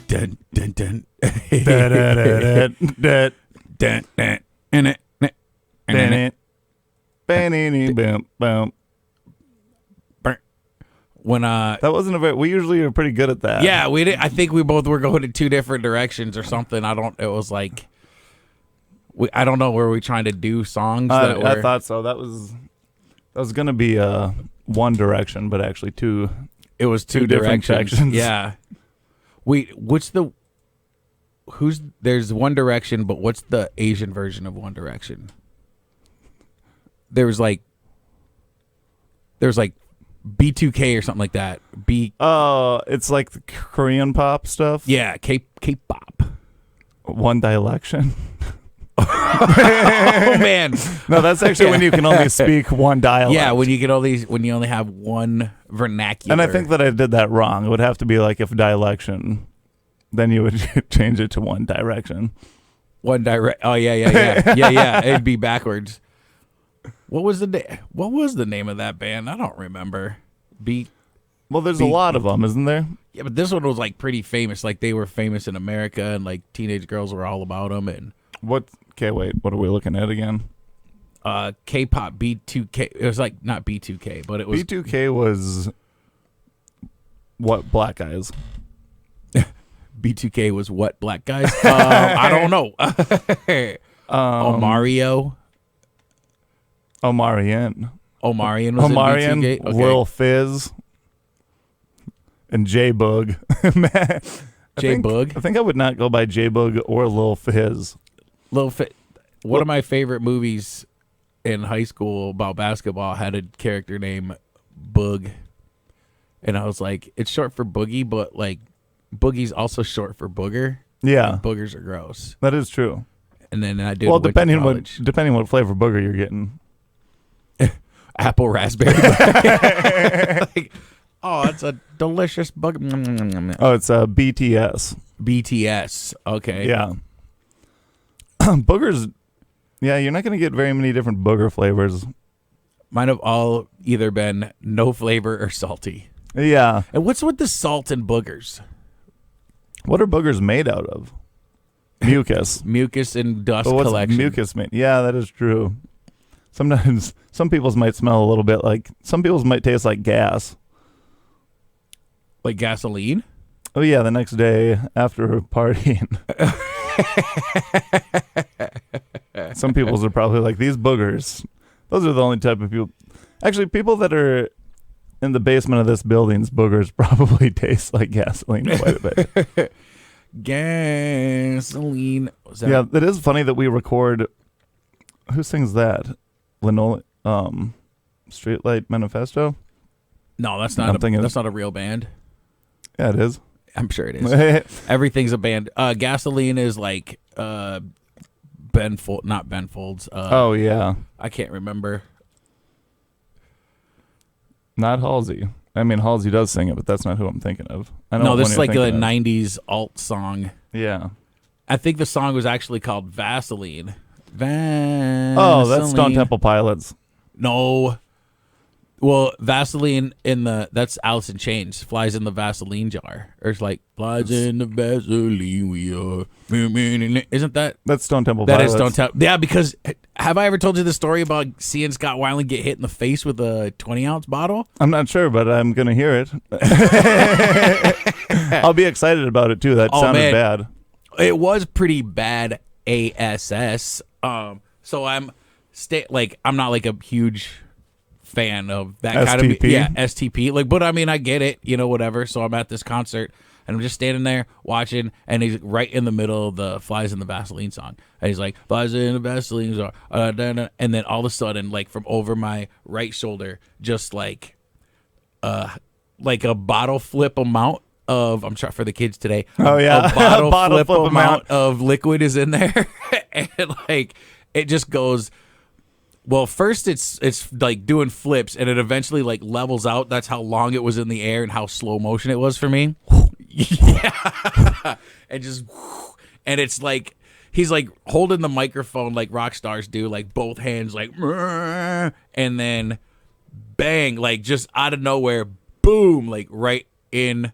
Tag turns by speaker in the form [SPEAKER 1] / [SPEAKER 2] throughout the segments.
[SPEAKER 1] dun, dun, dun. When
[SPEAKER 2] that wasn't a very. We usually are pretty good at that.
[SPEAKER 1] Yeah, we did. I think we both were going in two different directions or something. It was like, I don't know. Were we trying to do songs?
[SPEAKER 2] I thought so. That was gonna be one direction, but actually two.
[SPEAKER 1] It was two
[SPEAKER 2] different sections.
[SPEAKER 1] Yeah. There's One Direction, but what's the Asian version of One Direction? There's like B2K or something like that.
[SPEAKER 2] It's like the Korean pop stuff.
[SPEAKER 1] Yeah, K-pop.
[SPEAKER 2] One Direction.
[SPEAKER 1] Oh man,
[SPEAKER 2] no, that's actually when you can only speak one dialect.
[SPEAKER 1] Yeah, when you only have one vernacular.
[SPEAKER 2] And I think that I did that wrong. It would have to be like if dilection, then you would change it to One Direction.
[SPEAKER 1] Oh yeah. It'd be backwards. What was the name of that band? I don't remember.
[SPEAKER 2] Well, there's a lot of them, isn't there?
[SPEAKER 1] Yeah, but this one was like pretty famous. Like they were famous in America, and like teenage girls were all about them. And
[SPEAKER 2] Okay, wait. What are we looking at again?
[SPEAKER 1] K-pop B2K. It was like not B2K, but it was
[SPEAKER 2] B2K was what Black Guys.
[SPEAKER 1] B2K was what Black Guys? I don't know. Omarion was in B2K. Okay.
[SPEAKER 2] Lil Fizz, and J-Boog.
[SPEAKER 1] J-Boog?
[SPEAKER 2] I think I would not go by J-Boog or Lil Fizz.
[SPEAKER 1] One of my favorite movies in high school about basketball had a character named Boog. And I was like, it's short for boogie, but like boogie's also short for booger.
[SPEAKER 2] Yeah.
[SPEAKER 1] And boogers are gross.
[SPEAKER 2] That is true.
[SPEAKER 1] And then I did
[SPEAKER 2] depending what flavor booger you're getting.
[SPEAKER 1] Apple raspberry. Like, oh, it's a delicious bug.
[SPEAKER 2] Oh, it's a BTS.
[SPEAKER 1] BTS. Okay.
[SPEAKER 2] Yeah. Boogers. Yeah, you're not going to get very many different booger flavors.
[SPEAKER 1] Mine have all either been no flavor or salty.
[SPEAKER 2] Yeah.
[SPEAKER 1] And what's with the salt and boogers?
[SPEAKER 2] What are boogers made out of? Mucus.
[SPEAKER 1] Mucus and dust
[SPEAKER 2] what's
[SPEAKER 1] collection.
[SPEAKER 2] Mucus made? Yeah, that is true. Sometimes some people's might smell a little bit like, some people's might taste like gas.
[SPEAKER 1] Like gasoline?
[SPEAKER 2] Oh yeah, the next day after partying. Some people's are probably like, these boogers. Those are the only type of people. Actually, people that are in the basement of this building's boogers probably taste like gasoline quite a bit.
[SPEAKER 1] Gasoline.
[SPEAKER 2] Yeah, it is funny that we record. Who sings that? Streetlight Manifesto?
[SPEAKER 1] No, that's not a real band.
[SPEAKER 2] Yeah, it is.
[SPEAKER 1] I'm sure it is. Everything's a band. Gasoline is like not Ben Folds.
[SPEAKER 2] Oh yeah,
[SPEAKER 1] I can't remember.
[SPEAKER 2] Not Halsey. I mean, Halsey does sing it, but that's not who I'm thinking of.
[SPEAKER 1] No, this is like a 90s alt song.
[SPEAKER 2] Yeah.
[SPEAKER 1] I think the song was actually called Vaseline.
[SPEAKER 2] Oh, that's Stone Temple Pilots.
[SPEAKER 1] No. Well, Vaseline that's Alice in Chains. Flies in the Vaseline jar. Or it's like, flies in the Vaseline we are. Isn't that?
[SPEAKER 2] That's Stone Temple Pilots.
[SPEAKER 1] That is Stone Temple. Yeah, because have I ever told you the story about seeing Scott Weiland get hit in the face with a 20-ounce bottle?
[SPEAKER 2] I'm not sure, but I'm going to hear it. I'll be excited about it, too. That sounded bad.
[SPEAKER 1] It was pretty bad ASS. So I'm not like a huge fan of that kind of STP. Like, but I mean, I get it, whatever. So I'm at this concert and I'm just standing there watching, and he's right in the middle of the Flies in the Vaseline song, and he's like, flies in the Vaseline song, and then all of a sudden, like from over my right shoulder, just like a bottle flip amount of, I'm trying for the kids today.
[SPEAKER 2] Oh yeah,
[SPEAKER 1] a bottle flip amount of liquid is in there, and like it just goes. Well, first it's like doing flips, and it eventually like levels out. That's how long it was in the air and how slow motion it was for me. Yeah, and it's like he's like holding the microphone like rock stars do, like both hands, like, and then bang, like just out of nowhere, boom, like right in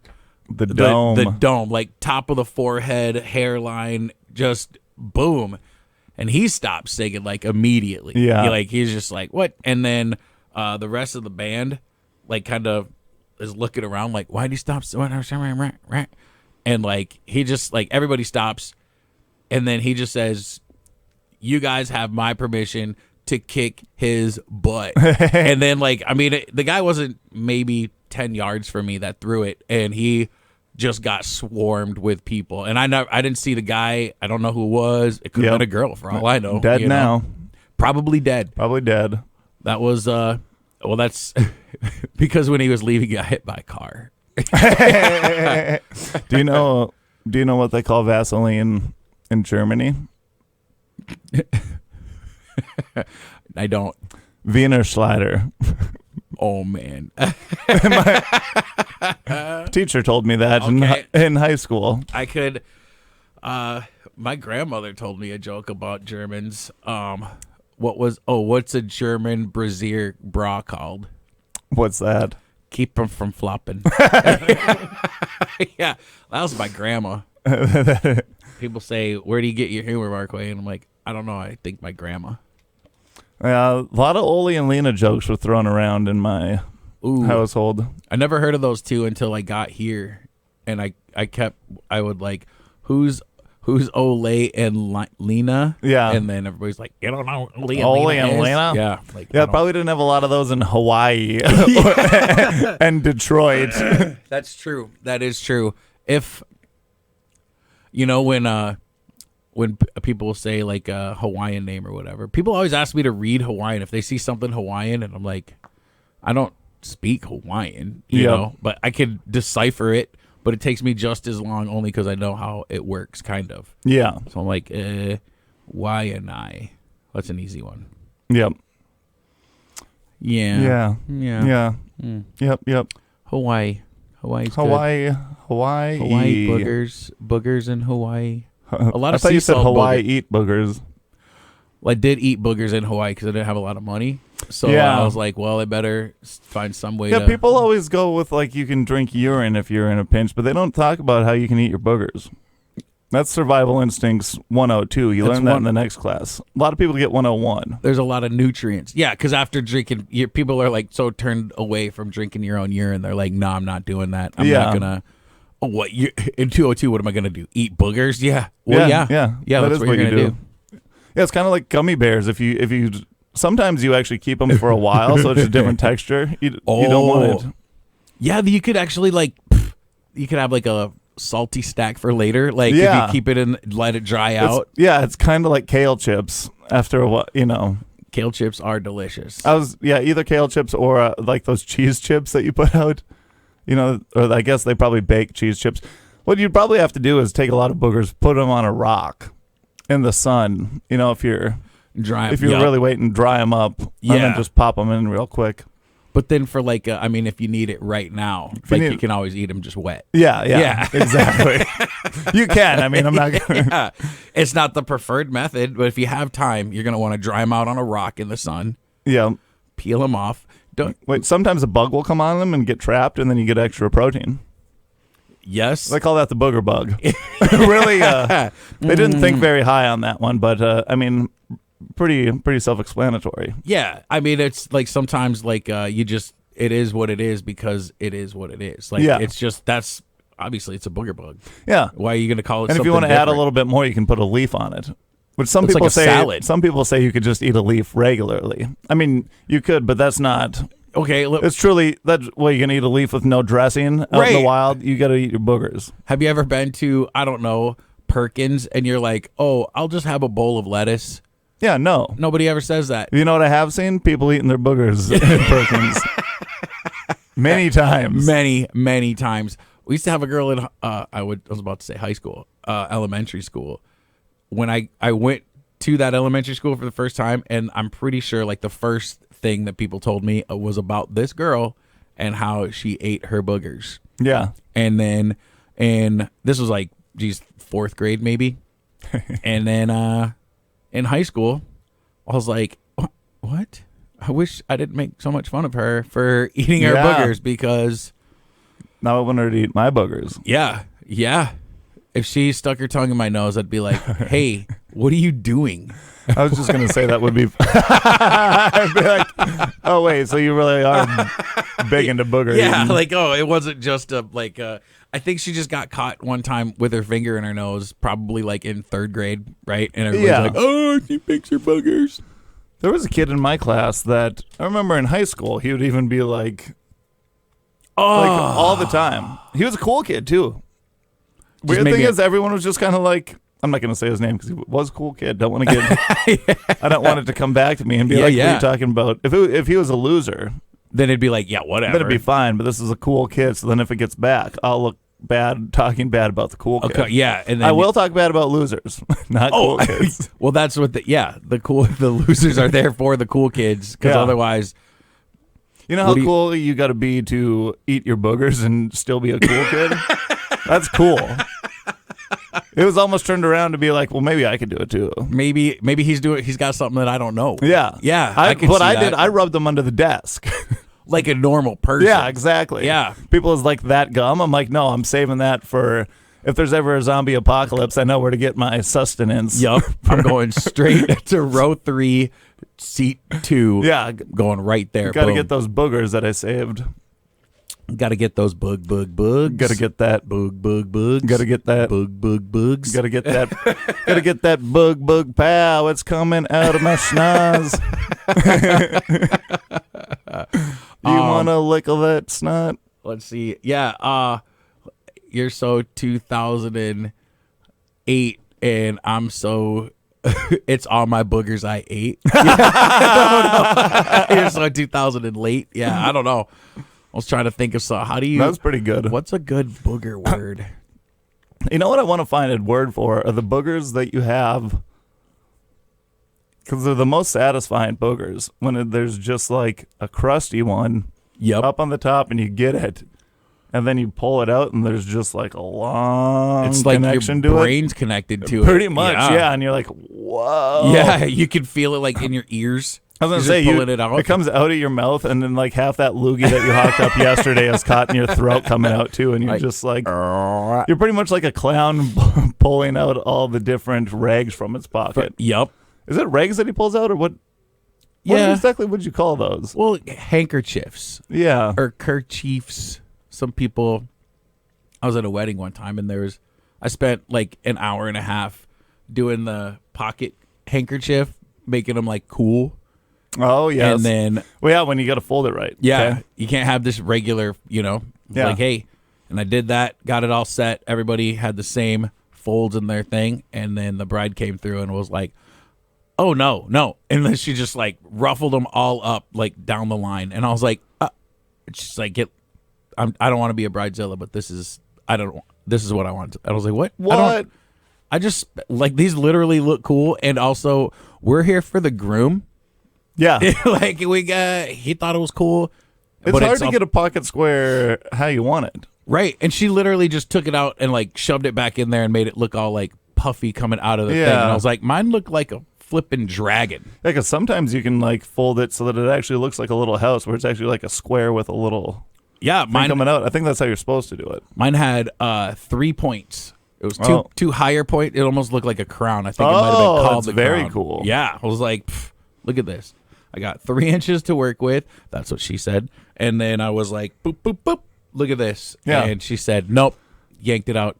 [SPEAKER 2] The dome.
[SPEAKER 1] The dome, like top of the forehead, hairline, just boom. And he stopped singing like immediately.
[SPEAKER 2] Yeah.
[SPEAKER 1] He's just like, what? And then the rest of the band like kind of is looking around like, why'd he stop? And like he just like everybody stops, and then he just says, you guys have my permission to kick his butt. And then the guy wasn't maybe 10 yards from me that threw it, and he just got swarmed with people. And I didn't see the guy. I don't know who it was. It could have been a girl for all I know.
[SPEAKER 2] Dead now.
[SPEAKER 1] Probably dead. That was that's because when he was leaving, he got hit by a car.
[SPEAKER 2] Do you know what they call Vaseline in Germany?
[SPEAKER 1] I don't.
[SPEAKER 2] Wiener Schleider.
[SPEAKER 1] Oh man.
[SPEAKER 2] Teacher told me that in high school.
[SPEAKER 1] I could my grandmother told me a joke about Germans. What's a German brassiere bra called?
[SPEAKER 2] What's that?
[SPEAKER 1] Keep them from flopping. Yeah, that was my grandma. People say, where do you get your humor, Mark Way? And I'm like, I don't know. I think my grandma.
[SPEAKER 2] A lot of Ole and Lena jokes were thrown around in my household.
[SPEAKER 1] I never heard of those two until I got here, and I would like, who's Ole and Lena?
[SPEAKER 2] Yeah,
[SPEAKER 1] and then everybody's like, you don't know
[SPEAKER 2] Ole and Lena?
[SPEAKER 1] Yeah,
[SPEAKER 2] probably didn't have a lot of those in Hawaii and Detroit.
[SPEAKER 1] That's true. That is true. If when people say like a Hawaiian name or whatever, people always ask me to read Hawaiian if they see something Hawaiian, and I'm like, I don't speak Hawaiian, you know, but I can decipher it, but it takes me just as long only because I know how it works, kind of.
[SPEAKER 2] Yeah.
[SPEAKER 1] So I'm like, Waianae. That's an easy one.
[SPEAKER 2] Yep.
[SPEAKER 1] Yeah.
[SPEAKER 2] Yep.
[SPEAKER 1] Hawaii. Hawaii's
[SPEAKER 2] Hawaii.
[SPEAKER 1] good. Hawaii boogers in Hawaii. A lot of
[SPEAKER 2] I thought you said Hawaii
[SPEAKER 1] boogers.
[SPEAKER 2] eat boogers.
[SPEAKER 1] Well, I did eat boogers in Hawaii because I didn't have a lot of money. So I was like, well, I better find some way to...
[SPEAKER 2] Yeah, people always go with, like, you can drink urine if you're in a pinch, but they don't talk about how you can eat your boogers. That's Survival Instincts 102. You learn that in the next class. A lot of people get 101.
[SPEAKER 1] There's a lot of nutrients. Yeah, because after drinking, people are, like, so turned away from drinking your own urine. They're like, no, I'm not doing that. I'm not going to... Oh, what? In 202, what am I going to do? Eat boogers? Yeah. Well, yeah. That's what you're going to do.
[SPEAKER 2] Yeah, it's kind of like gummy bears. If you sometimes you actually keep them for a while, so it's a different texture. You don't want it.
[SPEAKER 1] Yeah, you could actually you could have like a salty stack for later. Like if you keep it and let it dry out.
[SPEAKER 2] It's kind of like kale chips. After a while,
[SPEAKER 1] Kale chips are delicious.
[SPEAKER 2] Either kale chips or like those cheese chips that you put out. Or I guess they probably bake cheese chips. What you'd probably have to do is take a lot of boogers, put them on a rock in the sun. If you're really waiting, dry them up, and then just pop them in real quick.
[SPEAKER 1] But then for if you need it right now, you can always eat them just wet.
[SPEAKER 2] Yeah, exactly. You can. I'm not gonna.
[SPEAKER 1] Yeah. It's not the preferred method, but if you have time, you're gonna want to dry them out on a rock in the sun. Yeah. Peel them off.
[SPEAKER 2] Sometimes a bug will come on them and get trapped, and then you get extra protein.
[SPEAKER 1] Yes.
[SPEAKER 2] They call that the booger bug. Really, they didn't think very high on that one, but pretty self-explanatory.
[SPEAKER 1] Yeah, it's like sometimes it is what it is because it is what it is. It's just that's obviously it's a booger bug.
[SPEAKER 2] Yeah.
[SPEAKER 1] Why are you going to call it?
[SPEAKER 2] And if you want to add a little bit more, you can put a leaf on it. Which some people say salad. Some people say you could just eat a leaf regularly. You could, but that's not
[SPEAKER 1] okay. Look,
[SPEAKER 2] it's truly that's you can eat a leaf with no dressing out in the wild. You got to eat your boogers.
[SPEAKER 1] Have you ever been to Perkins and you're like, oh, I'll just have a bowl of lettuce?
[SPEAKER 2] Yeah, no.
[SPEAKER 1] Nobody ever says that.
[SPEAKER 2] You know what I have seen? People eating their boogers in Perkins. Many times.
[SPEAKER 1] Many times. We used to have a girl in I was about to say high school, elementary school. When I went to that elementary school for the first time, and I'm pretty sure the first thing that people told me was about this girl and how she ate her boogers.
[SPEAKER 2] Yeah.
[SPEAKER 1] And this was fourth grade maybe. And then in high school, I was like, what? I wish I didn't make so much fun of her for eating her boogers because
[SPEAKER 2] Now I want her to eat my boogers.
[SPEAKER 1] Yeah. If she stuck her tongue in my nose, I'd be like, hey, what are you doing?
[SPEAKER 2] I was just going to say that would be... I'd be like, oh, wait, so you really are big into booger
[SPEAKER 1] Yeah,
[SPEAKER 2] eating.
[SPEAKER 1] like, it wasn't just I think she just got caught one time with her finger in her nose, probably like in 3rd grade, right? And everybody's like, oh, she picks her boogers.
[SPEAKER 2] There was a kid in my class that, I remember in high school, he would even be like all the time. He was a cool kid, too. Weird thing is, everyone was just kind of like, I'm not going to say his name because he was a cool kid. Don't want to get, I don't want it to come back to me and be like, what are you talking about? If he was a loser,
[SPEAKER 1] then it'd be like, yeah, whatever.
[SPEAKER 2] Then it'd be fine, but this is a cool kid. So then if it gets back, I'll look bad talking bad about the cool kid.
[SPEAKER 1] Okay, yeah. And then
[SPEAKER 2] I will talk bad about losers, not cool kids.
[SPEAKER 1] Well, that's what the losers are there for, the cool kids, because otherwise.
[SPEAKER 2] You know how cool you got to be to eat your boogers and still be a cool kid? That's cool. It was almost turned around to be like, well, maybe I could do it too.
[SPEAKER 1] Maybe he's got something that I don't know.
[SPEAKER 2] Yeah. I rubbed them under the desk.
[SPEAKER 1] Like a normal person.
[SPEAKER 2] Yeah, exactly.
[SPEAKER 1] Yeah.
[SPEAKER 2] People is like, that gum? I'm like, no, I'm saving that for if there's ever a zombie apocalypse, I know where to get my sustenance.
[SPEAKER 1] Yup. I'm going straight to row 3, seat 2.
[SPEAKER 2] Yeah.
[SPEAKER 1] Going right there.
[SPEAKER 2] Got to get those boogers that I saved.
[SPEAKER 1] Got to get those bugs.
[SPEAKER 2] Got to get that
[SPEAKER 1] bugs.
[SPEAKER 2] Got to get that
[SPEAKER 1] bugs.
[SPEAKER 2] Got to get that. Got to get that bug pow. It's coming out of my schnoz. You want to lick of that snot?
[SPEAKER 1] Let's see. Yeah. You're so 2008, and I'm so. It's all my boogers I ate. I don't know. You're so 2000 late. Yeah, I don't know. I was trying to think of how do you.
[SPEAKER 2] That's pretty good.
[SPEAKER 1] What's a good booger word?
[SPEAKER 2] You know what I want to find a word for are the boogers that you have, because they're the most satisfying boogers when there's just like a crusty one up on the top and you get it, and then you pull it out and there's just like a long connection to it.
[SPEAKER 1] Your brain's connected to it.
[SPEAKER 2] Pretty much, yeah. And you're like, whoa.
[SPEAKER 1] Yeah, you can feel it like in your ears.
[SPEAKER 2] I was going to say,
[SPEAKER 1] pulling it out.
[SPEAKER 2] It comes out of your mouth, and then like half that loogie that you hawked up yesterday is caught in your throat coming out too, and you're just like, you're pretty much like a clown pulling out all the different rags from its pocket.
[SPEAKER 1] Yup.
[SPEAKER 2] Is it rags that he pulls out, or what?
[SPEAKER 1] Yeah.
[SPEAKER 2] What exactly would you call those?
[SPEAKER 1] Well, handkerchiefs.
[SPEAKER 2] Yeah.
[SPEAKER 1] Or kerchiefs. Some people. I was at a wedding one time, and I spent like an hour and a half doing the pocket handkerchief, making them like cool.
[SPEAKER 2] Oh, yes.
[SPEAKER 1] And then...
[SPEAKER 2] Well, yeah, when you got to fold it right.
[SPEAKER 1] Yeah.
[SPEAKER 2] Okay.
[SPEAKER 1] You can't have this regular, like, hey. And I did that, got it all set. Everybody had the same folds in their thing. And then the bride came through and was like, oh, no. And then she just, like, ruffled them all up, like, down the line. And I was like, she's like, I don't want to be a bridezilla, but this is what I want. I was like, what?
[SPEAKER 2] What?
[SPEAKER 1] I just, like, these literally look cool. And also, we're here for the groom.
[SPEAKER 2] Yeah.
[SPEAKER 1] Like, he thought it was cool.
[SPEAKER 2] It's hard to get a pocket square how you want it.
[SPEAKER 1] Right. And she literally just took it out and, like, shoved it back in there and made it look all, like, puffy coming out of the thing. And I was like, mine looked like a flipping dragon.
[SPEAKER 2] Yeah, because sometimes you can, like, fold it so that it actually looks like a little house where it's actually like a square with a little thing coming out. I think that's how you're supposed to do it.
[SPEAKER 1] Mine had 3 points. It was two higher point. It almost looked like a crown. I think it might have been called the crown.
[SPEAKER 2] Very cool.
[SPEAKER 1] Yeah. I was like, look at this. I got 3 inches to work with. That's what she said. And then I was like, boop, boop, boop. Look at this.
[SPEAKER 2] Yeah.
[SPEAKER 1] And she said, nope. Yanked it out.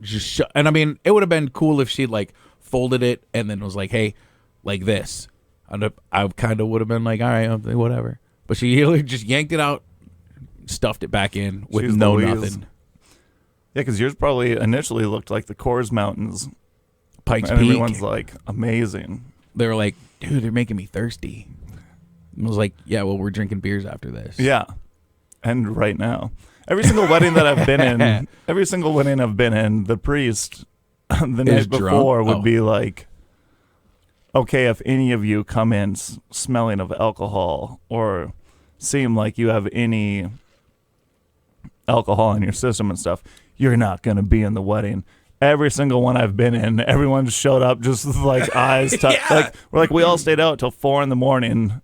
[SPEAKER 1] And I mean, it would have been cool if she like folded it and then was like, hey, like this. And I kind of would have been like, all right, whatever. But she just yanked it out, stuffed it back in with nothing.
[SPEAKER 2] Yeah, because yours probably initially looked like the Coors Mountains.
[SPEAKER 1] Pikes
[SPEAKER 2] and
[SPEAKER 1] Peak.
[SPEAKER 2] Everyone's like, amazing.
[SPEAKER 1] They were like, dude, they're making me thirsty. I was like, yeah, well, we're drinking beers after this.
[SPEAKER 2] Yeah. And right now. Every single wedding that I've been in, the priest the night before would be like, okay, if any of you come in smelling of alcohol or seem like you have any alcohol in your system and stuff, you're not going to be in the wedding. Every single one I've been in, everyone showed up just with like eyes like we all stayed out till 4 a.m.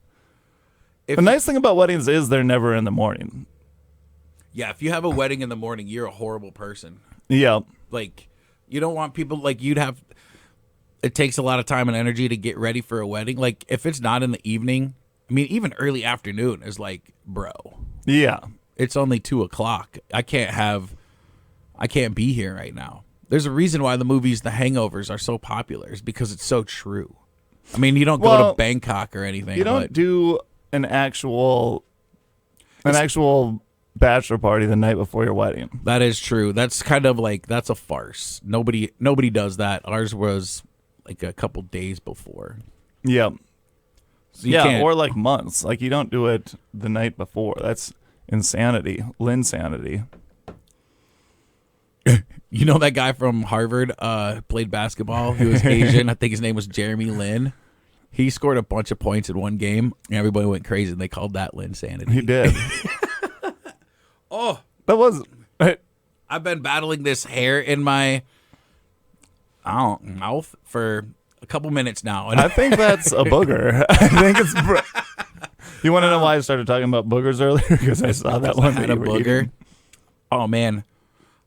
[SPEAKER 2] The nice thing about weddings is they're never in the morning.
[SPEAKER 1] Yeah, if you have a wedding in the morning, you're a horrible person.
[SPEAKER 2] Yeah.
[SPEAKER 1] Like, you don't want people, like, it takes a lot of time and energy to get ready for a wedding. Like, if it's not in the evening, I mean, even early afternoon is like, bro.
[SPEAKER 2] Yeah.
[SPEAKER 1] It's only 2:00. I can't be here right now. There's a reason why the movies The Hangovers are so popular, is because it's so true. I mean, you don't go to Bangkok or anything.
[SPEAKER 2] You don't do an actual bachelor party the night before your wedding.
[SPEAKER 1] That is true. That's kind of like, that's a farce. Nobody does that. Ours was like a couple days before.
[SPEAKER 2] Yeah.
[SPEAKER 1] So yeah,
[SPEAKER 2] or like months. Like, you don't do it the night before. That's insanity. Linsanity.
[SPEAKER 1] You know that guy from Harvard played basketball? He was Asian. I think his name was Jeremy Lin. He scored a bunch of points in one game, and everybody went crazy, and they called that Linsanity.
[SPEAKER 2] He did.
[SPEAKER 1] Oh.
[SPEAKER 2] That was...
[SPEAKER 1] I've been battling this hair in my mouth for a couple minutes now. And
[SPEAKER 2] I think that's a booger. I think it's... You want to know why I started talking about boogers earlier? Because I saw that one.
[SPEAKER 1] I had a booger. Oh, man.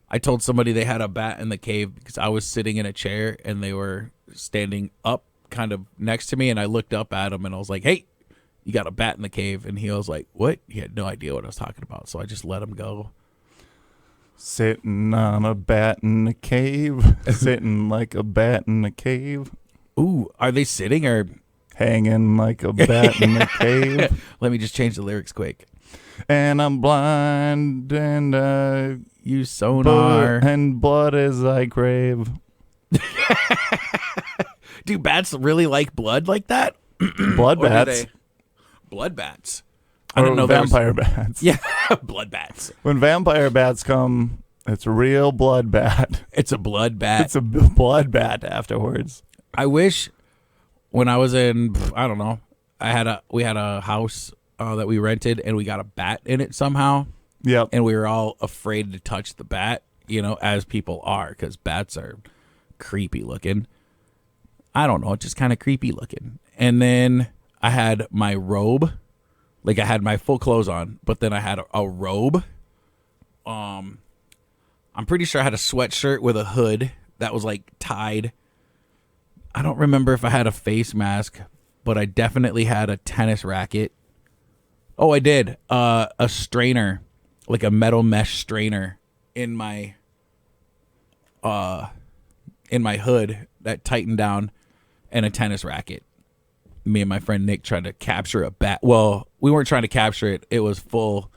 [SPEAKER 1] I told somebody they had a bat in the cave because I was sitting in a chair and they were standing up kind of next to me, and I looked up at him and I was like, hey, you got a bat in the cave? And he was like, what? He had no idea what I was talking about, so I just let him go.
[SPEAKER 2] Sitting on a bat in the cave. Sitting like a bat in the cave.
[SPEAKER 1] Ooh, are they sitting or
[SPEAKER 2] hanging like a bat in the cave?
[SPEAKER 1] Let me just change the lyrics quick.
[SPEAKER 2] And I'm blind and
[SPEAKER 1] use sonar
[SPEAKER 2] and blood as I crave.
[SPEAKER 1] Do bats really like blood like that?
[SPEAKER 2] Blood bats.
[SPEAKER 1] Blood bats. I don't know.
[SPEAKER 2] Vampire bats.
[SPEAKER 1] Yeah, blood bats.
[SPEAKER 2] When vampire bats come, it's a real blood bat.
[SPEAKER 1] It's a blood bat.
[SPEAKER 2] It's a blood bat afterwards.
[SPEAKER 1] I wish when I was in, I don't know, we had a house that we rented, and we got a bat in it somehow.
[SPEAKER 2] Yep.
[SPEAKER 1] And we were all afraid to touch the bat, as people are, because bats are creepy looking. I don't know, just kind of creepy looking. And then I had my robe. Like, I had my full clothes on, but then I had a robe. I'm pretty sure I had a sweatshirt with a hood that was, like, tied. I don't remember if I had a face mask, but I definitely had a tennis racket. Oh, I did. A strainer, like a metal mesh strainer in my hood that tightened down, and a tennis racket. Me and my friend Nick tried to capture a bat. Well, we weren't trying to capture it. It was full.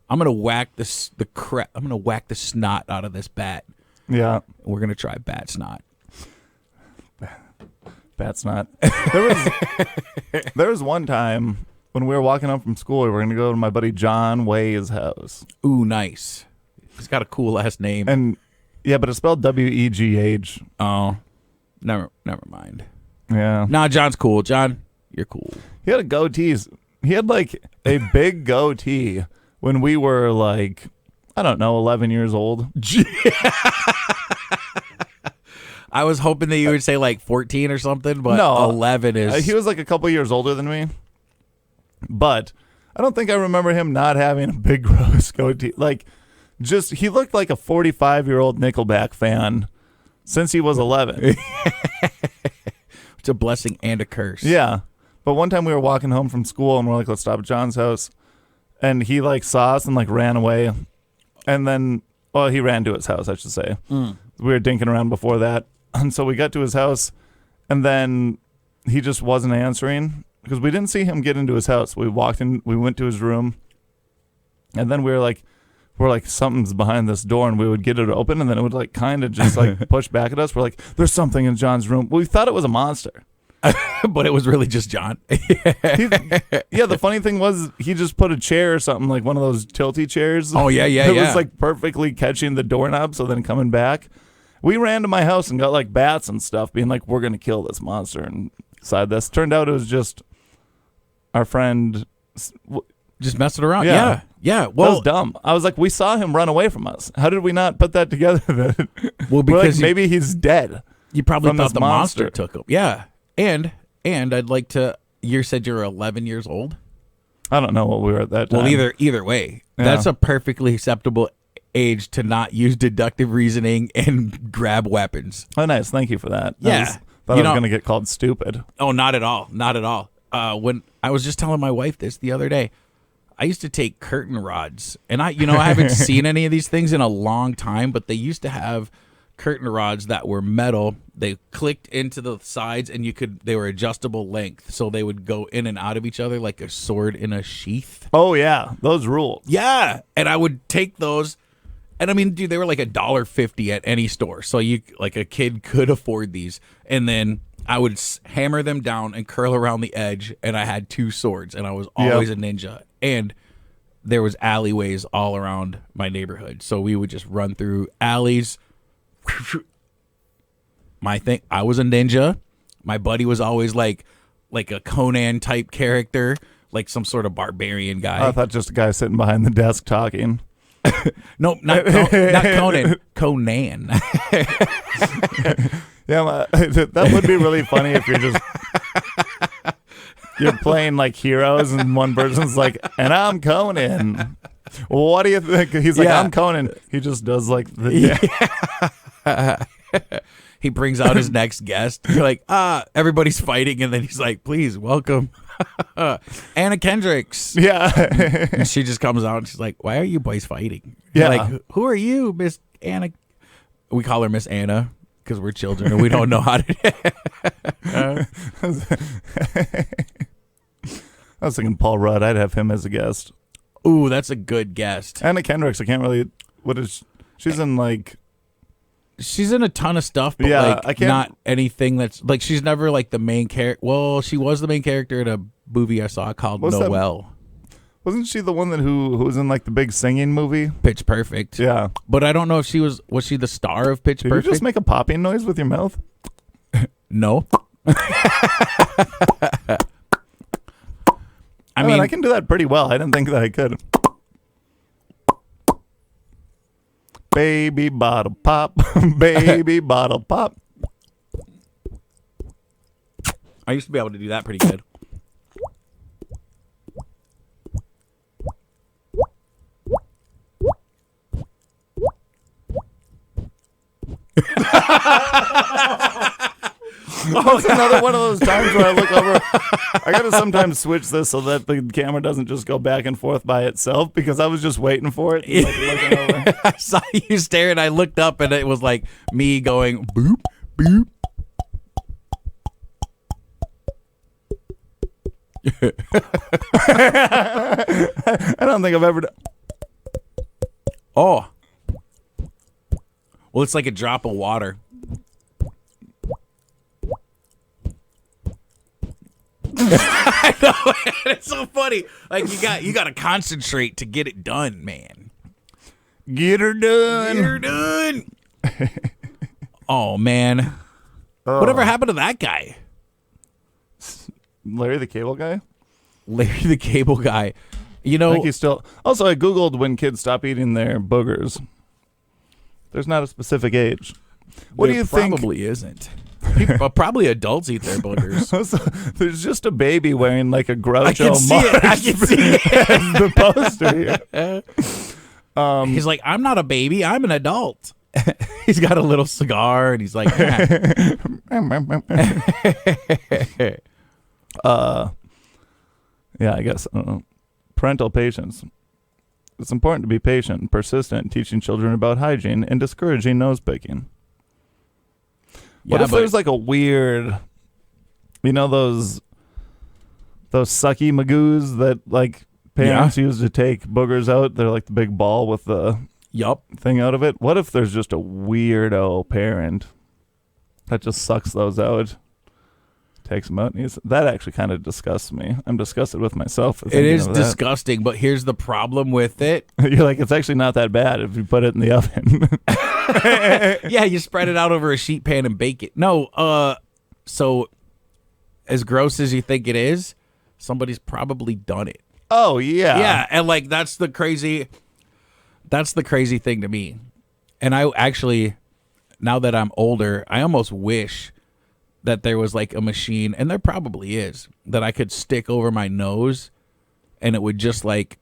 [SPEAKER 1] I'm gonna whack I'm gonna whack the snot out of this bat.
[SPEAKER 2] Yeah,
[SPEAKER 1] we're gonna try bat snot.
[SPEAKER 2] Bat snot. There was one time when we were walking home from school. We were gonna go to my buddy John Way's house.
[SPEAKER 1] Ooh, nice. He's got a cool last name.
[SPEAKER 2] And yeah, but it's spelled W-E-G-H.
[SPEAKER 1] Oh, never mind.
[SPEAKER 2] Yeah.
[SPEAKER 1] Nah, John's cool. John, you're cool.
[SPEAKER 2] He had a goatee. He had like a big goatee when we were like, I don't know, 11 years old.
[SPEAKER 1] I was hoping that you would say like 14 or something, but
[SPEAKER 2] no,
[SPEAKER 1] 11 is...
[SPEAKER 2] He was like a couple years older than me. But I don't think I remember him not having a big gross goatee. Like, he looked like a 45-year-old Nickelback fan since he was 11.
[SPEAKER 1] It's a blessing and a curse.
[SPEAKER 2] Yeah. But one time we were walking home from school and we're like, let's stop at John's house. And he like saw us and like ran away. And then, well, he ran to his house, I should say. We were dinking around before that. And so we got to his house and then he just wasn't answering because we didn't see him get into his house. We walked in, we went to his room, and then we're like, something's behind this door, and we would get it open, and then it would like kind of just like push back at us. We're like, there's something in John's room. We thought it was a monster.
[SPEAKER 1] But it was really just John.
[SPEAKER 2] Yeah, the funny thing was he just put a chair or something, like one of those tilty chairs.
[SPEAKER 1] Oh, yeah.
[SPEAKER 2] It was like perfectly catching the doorknob, so then coming back. We ran to my house and got like bats and stuff, being like, we're going to kill this monster and decide this. Turned out it was just our friend...
[SPEAKER 1] Just messing around.
[SPEAKER 2] Yeah.
[SPEAKER 1] Yeah.
[SPEAKER 2] Well, that was dumb. I was like, we saw him run away from us. How did we not put that together?
[SPEAKER 1] Well, because
[SPEAKER 2] maybe he's dead.
[SPEAKER 1] You probably thought the monster took him. Yeah. And I'd like to... You said you're 11 years old?
[SPEAKER 2] I don't know what we were at that time.
[SPEAKER 1] Well, either way, that's a perfectly acceptable age to not use deductive reasoning and grab weapons.
[SPEAKER 2] Oh, nice. Thank you for that.
[SPEAKER 1] Yeah.
[SPEAKER 2] Thought I was going to get called stupid.
[SPEAKER 1] Oh, not at all. Not at all. When I was just telling my wife this the other day, I used to take curtain rods, and I haven't seen any of these things in a long time, but they used to have curtain rods that were metal. They clicked into the sides, and they were adjustable length, so they would go in and out of each other like a sword in a sheath.
[SPEAKER 2] Oh yeah, those rule.
[SPEAKER 1] Yeah, and I would take those, and I mean, dude, they were like $1.50 at any store, so you like a kid could afford these. And then I would hammer them down and curl around the edge, and I had 2 swords, and I was always a ninja. And there was alleyways all around my neighborhood, so we would just run through alleys. I was a ninja. My buddy was always like a Conan type character, like some sort of barbarian guy.
[SPEAKER 2] I thought just a guy sitting behind the desk talking.
[SPEAKER 1] Nope, not Conan. Conan.
[SPEAKER 2] Yeah, that would be really funny if you're playing like heroes and one person's like, and I'm Conan. Well, what do you think? He's like, I'm Conan. He just does like
[SPEAKER 1] he brings out his next guest. You're like, everybody's fighting, and then he's like, please welcome Anna Kendricks.
[SPEAKER 2] Yeah.
[SPEAKER 1] And she just comes out and she's like, why are you boys fighting?
[SPEAKER 2] Yeah.
[SPEAKER 1] You're like, who are you, Miss Anna? We call her Miss Anna because we're children and we don't know how to.
[SPEAKER 2] I was thinking Paul Rudd. I'd have him as a guest.
[SPEAKER 1] Ooh, that's a good guest.
[SPEAKER 2] Anna Kendricks. I can't really. She's in like.
[SPEAKER 1] She's in a ton of stuff, but not anything that's like she's never like the main character. Well, she was the main character in a movie I saw called Noelle.
[SPEAKER 2] Wasn't she the one who was in like the big singing movie?
[SPEAKER 1] Pitch Perfect.
[SPEAKER 2] Yeah.
[SPEAKER 1] But I don't know if was she the star of Pitch Perfect?
[SPEAKER 2] Did you just make a popping noise with your mouth?
[SPEAKER 1] No.
[SPEAKER 2] I mean, I can do that pretty well. I didn't think that I could. Baby bottle pop, baby bottle pop.
[SPEAKER 1] I used to be able to do that pretty good.
[SPEAKER 2] It's another one of those times where I look over. I gotta sometimes switch this so that the camera doesn't just go back and forth by itself because I was just waiting for it. Like, looking over.
[SPEAKER 1] I saw you staring. I looked up and it was like me going boop boop.
[SPEAKER 2] I don't think I've ever done.
[SPEAKER 1] Oh. Well, it's like a drop of water. I know, it's so funny. Like you got to concentrate to get it done, man.
[SPEAKER 2] Get her done.
[SPEAKER 1] Get her done. Oh man, whatever happened to that guy?
[SPEAKER 2] Larry the Cable Guy.
[SPEAKER 1] Larry the Cable Guy. You know,
[SPEAKER 2] I think he's still. Also, I googled when kids stop eating their boogers. There's not a specific age. What do you think?
[SPEAKER 1] Probably isn't. Probably adults eat their boogers.
[SPEAKER 2] There's just a baby wearing like a Groucho
[SPEAKER 1] I can see it. I can see it.
[SPEAKER 2] as the poster here.
[SPEAKER 1] He's like, I'm not a baby. I'm an adult. He's got a little cigar and he's like,
[SPEAKER 2] yeah, I guess. Parental patience. It's important to be patient and persistent in teaching children about hygiene and discouraging nose picking. What if there's like a weird, those sucky magoos that like parents use to take boogers out? They're like the big ball with the thing out of it. What if there's just a weirdo parent that just sucks those out, takes them out? And that actually kind of disgusts me. I'm disgusted with myself.
[SPEAKER 1] It is disgusting, but here's the problem with it.
[SPEAKER 2] You're like, it's actually not that bad if you put it in the oven.
[SPEAKER 1] Yeah, you spread it out over a sheet pan and bake it. No, so as gross as you think it is, somebody's probably done it.
[SPEAKER 2] Oh yeah.
[SPEAKER 1] Yeah, and like that's the crazy thing to me. And I actually, now that I'm older, I almost wish that there was like a machine, and there probably is, that I could stick over my nose and it would just like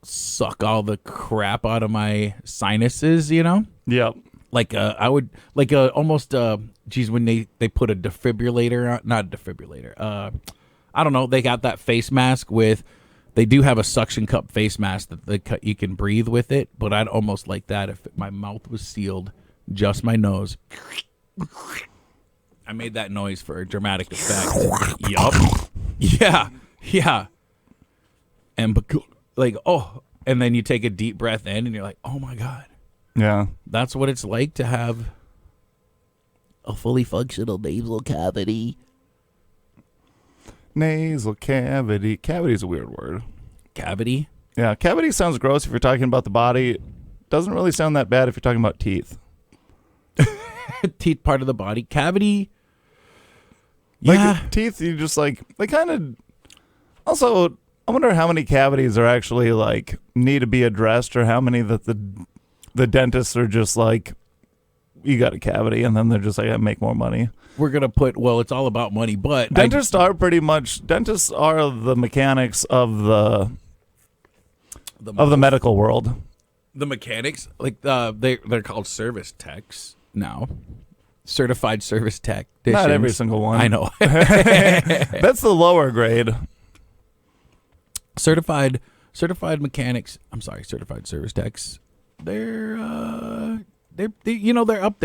[SPEAKER 1] suck all the crap out of my sinuses, you know?
[SPEAKER 2] Yep.
[SPEAKER 1] Like I would like almost when they put a defibrillator on, not a defibrillator. I don't know, they got that face mask with, they do have a suction cup face mask that you can breathe with it, but I'd almost like that if my mouth was sealed, just my nose. I made that noise for a dramatic effect. Yup. Yeah. And like, oh, and then you take a deep breath in and you're like, oh my God.
[SPEAKER 2] Yeah.
[SPEAKER 1] That's what it's like to have a fully functional nasal cavity.
[SPEAKER 2] Nasal cavity. Cavity is a weird word.
[SPEAKER 1] Cavity?
[SPEAKER 2] Yeah, cavity sounds gross if you're talking about the body. Doesn't really sound that bad if you're talking about teeth.
[SPEAKER 1] Teeth part of the body. Cavity.
[SPEAKER 2] Like teeth, you just like, they kind of. Also, I wonder how many cavities are actually like need to be addressed, or how many that the dentists are just like, you got a cavity, and then they're just like, I make more money.
[SPEAKER 1] We're gonna put, well, it's all about money, but
[SPEAKER 2] dentists are the mechanics of the medical world.
[SPEAKER 1] The mechanics, like they're called service techs now. Certified service technicians.
[SPEAKER 2] Not every single one.
[SPEAKER 1] I know.
[SPEAKER 2] That's the lower grade.
[SPEAKER 1] Certified mechanics. I'm sorry, certified service techs. They're up there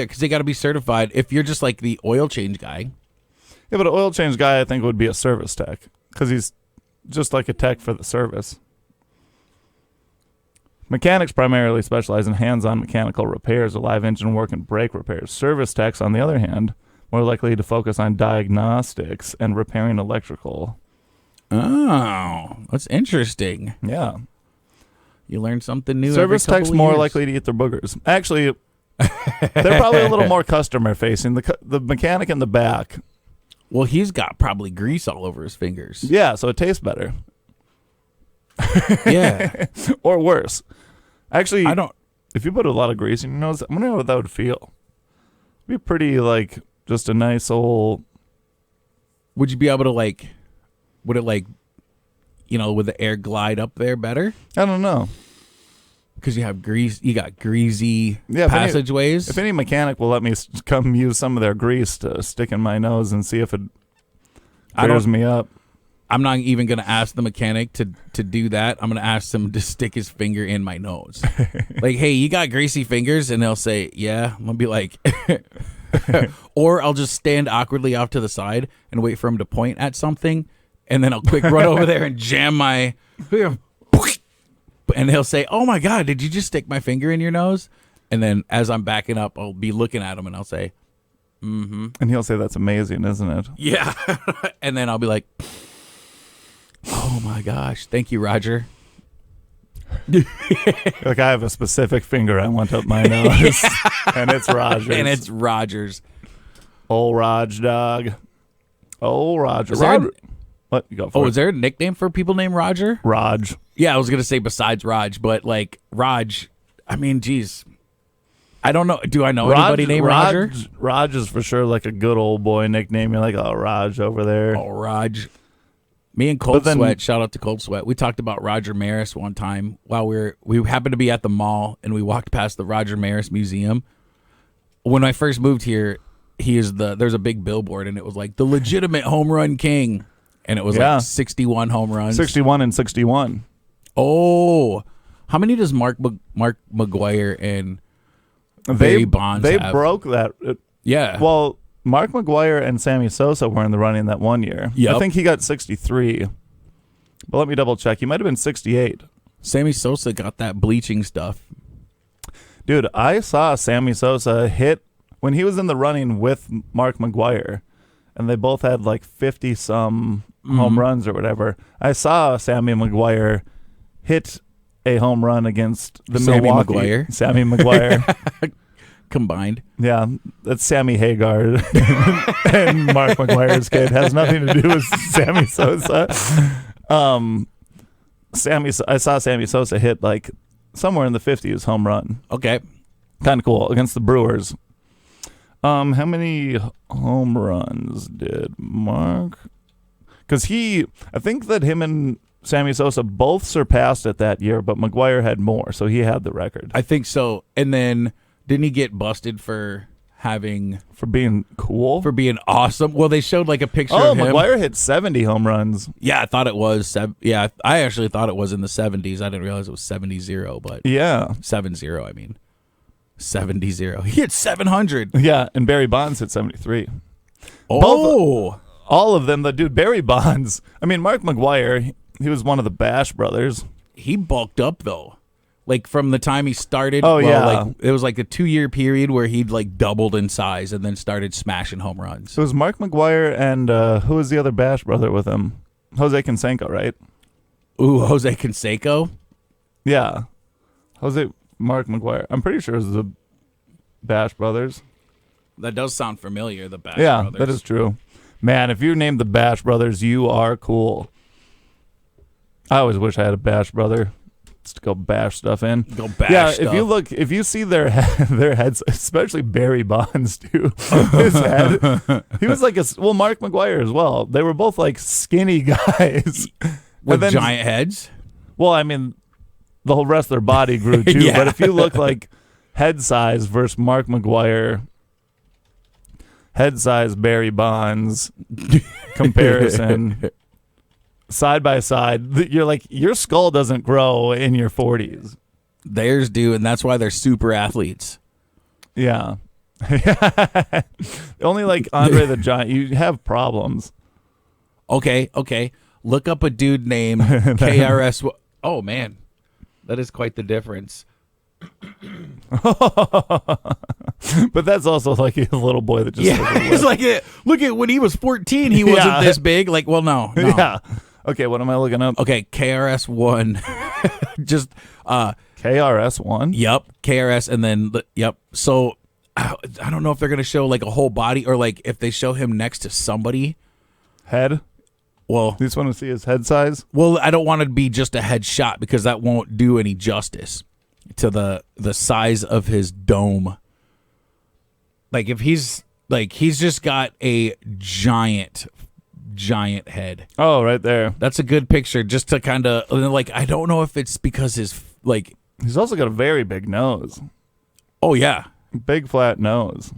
[SPEAKER 1] because they got to be certified. If you're just like the oil change guy.
[SPEAKER 2] Yeah, but an oil change guy, I think, would be a service tech because he's just like a tech for the service. Mechanics primarily specialize in hands-on mechanical repairs of live engine work and brake repairs. Service techs, on the other hand, more likely to focus on diagnostics and repairing electrical.
[SPEAKER 1] Oh, that's interesting.
[SPEAKER 2] Yeah.
[SPEAKER 1] You learn something new.
[SPEAKER 2] Service techs more likely to eat their boogers. Actually, they're probably a little more customer-facing. The mechanic in the back.
[SPEAKER 1] Well, he's got probably grease all over his fingers.
[SPEAKER 2] Yeah, so it tastes better.
[SPEAKER 1] Yeah.
[SPEAKER 2] Or worse. Actually,
[SPEAKER 1] I don't.
[SPEAKER 2] If you put a lot of grease in your nose, I'm wondering what that would feel. It'd be pretty, like, just a nice old.
[SPEAKER 1] Would you be able to, like, would it, like, would the air glide up there better?
[SPEAKER 2] I don't know.
[SPEAKER 1] Because you have grease, you got greasy passageways.
[SPEAKER 2] If any mechanic will let me come use some of their grease to stick in my nose and see if it tears me up.
[SPEAKER 1] I'm not even going to ask the mechanic to do that. I'm going to ask him to stick his finger in my nose. Like, hey, you got greasy fingers? And they'll say, yeah. I'm going to be like, or I'll just stand awkwardly off to the side and wait for him to point at something. And then I'll quick run over there and jam my, and he'll say, oh my God, did you just stick my finger in your nose? And then as I'm backing up, I'll be looking at him and I'll say, mm-hmm.
[SPEAKER 2] And he'll say, that's amazing, isn't it?
[SPEAKER 1] Yeah. And then I'll be like, oh my gosh, thank you, Roger.
[SPEAKER 2] Like, I have a specific finger I want up my nose. And it's Roger's.
[SPEAKER 1] And it's Roger's.
[SPEAKER 2] Old Raj, dog. Old Roger. What? You go for it.
[SPEAKER 1] Is there a nickname for people named Roger?
[SPEAKER 2] Raj.
[SPEAKER 1] Yeah, I was going to say besides Raj, but like Raj, I mean, geez. I don't know. Do I know anybody named Roger?
[SPEAKER 2] Raj is for sure like a good old boy nickname. You're like, oh, Raj over there.
[SPEAKER 1] Oh, Raj. Me and Cold Sweat, shout out to Cold Sweat. We talked about Roger Maris one time while we happened to be at the mall and we walked past the Roger Maris Museum. When I first moved here, there's a big billboard and it was like the legitimate home run king. And it was like 61 home runs.
[SPEAKER 2] 61 and 61.
[SPEAKER 1] Oh, how many does Mark McGuire and Barry Bonds have?
[SPEAKER 2] They broke that.
[SPEAKER 1] Yeah.
[SPEAKER 2] Well, Mark McGuire and Sammy Sosa were in the running that one year.
[SPEAKER 1] Yep.
[SPEAKER 2] I think he got 63. But let me double check. He might have been 68.
[SPEAKER 1] Sammy Sosa got that bleaching stuff.
[SPEAKER 2] Dude, I saw Sammy Sosa hit when he was in the running with Mark McGuire. And they both had like 50-some home runs or whatever. I saw Sammy McGuire hit a home run against the Milwaukee. Sammy McGuire.
[SPEAKER 1] Combined.
[SPEAKER 2] Yeah, that's Sammy Hagar and Mark McGuire's kid. Has nothing to do with Sammy Sosa. I saw Sammy Sosa hit like somewhere in the 50s home run.
[SPEAKER 1] Okay.
[SPEAKER 2] Kind of cool against the Brewers. How many home runs did Mark? Because I think that him and Sammy Sosa both surpassed it that year, but McGwire had more, so he had the record.
[SPEAKER 1] I think so. And then didn't he get busted for
[SPEAKER 2] being cool?
[SPEAKER 1] For being awesome? Well, they showed like a picture
[SPEAKER 2] of
[SPEAKER 1] him.
[SPEAKER 2] McGwire hit 70 home runs.
[SPEAKER 1] Yeah, I thought it was. Yeah, I actually thought it was in the 70s. I didn't realize it was 70-0, but
[SPEAKER 2] yeah,
[SPEAKER 1] 7-0. I mean, 70-0. He hit 700.
[SPEAKER 2] Yeah, and Barry Bonds hit 73.
[SPEAKER 1] Oh,
[SPEAKER 2] all of them. The dude Barry Bonds. I mean, Mark McGwire. He was one of the Bash brothers.
[SPEAKER 1] He bulked up though. Like from the time he started, like it was like a 2-year period where he'd like doubled in size and then started smashing home runs.
[SPEAKER 2] It was Mark McGwire and who was the other Bash brother with him? Jose Canseco, right?
[SPEAKER 1] Ooh, Jose Canseco?
[SPEAKER 2] Yeah. Mark McGwire. I'm pretty sure it was the Bash brothers.
[SPEAKER 1] That does sound familiar, the Bash brothers.
[SPEAKER 2] Yeah, that is true. Man, if you're named the Bash brothers, you are cool. I always wish I had a Bash brother. To go bash stuff in.
[SPEAKER 1] Go bash stuff.
[SPEAKER 2] If you see their heads, especially Barry Bonds too, his head, he was like Mark McGwire as well. They were both like skinny guys
[SPEAKER 1] with giant heads.
[SPEAKER 2] Well, I mean, the whole rest of their body grew too.
[SPEAKER 1] Yeah.
[SPEAKER 2] But if you look like head size versus Mark McGwire, head size Barry Bonds comparison. Side by side, you're like, your skull doesn't grow in your 40s.
[SPEAKER 1] Theirs do, and that's why they're super athletes.
[SPEAKER 2] Yeah. Only like Andre the Giant, you have problems.
[SPEAKER 1] Okay. Look up a dude named KRS. Oh, man. That is quite the difference.
[SPEAKER 2] But that's also like a little boy that just...
[SPEAKER 1] Yeah, it's like, look at when he was 14, he wasn't this big. Like, well, no.
[SPEAKER 2] Yeah. Okay, what am I looking up?
[SPEAKER 1] Okay, KRS-One. Just
[SPEAKER 2] KRS-One?
[SPEAKER 1] Yep, KRS, and then yep. So I don't know if they're gonna show like a whole body or like if they show him next to somebody.
[SPEAKER 2] Head?
[SPEAKER 1] Well,
[SPEAKER 2] you just want to see his head size?
[SPEAKER 1] Well, I don't want it to be just a headshot because that won't do any justice to the size of his dome. Like if he's just got a giant head.
[SPEAKER 2] Oh, right there.
[SPEAKER 1] That's a good picture just to kind of like, I don't know if it's because his like
[SPEAKER 2] he's also got a very big nose.
[SPEAKER 1] Oh yeah.
[SPEAKER 2] Big flat nose.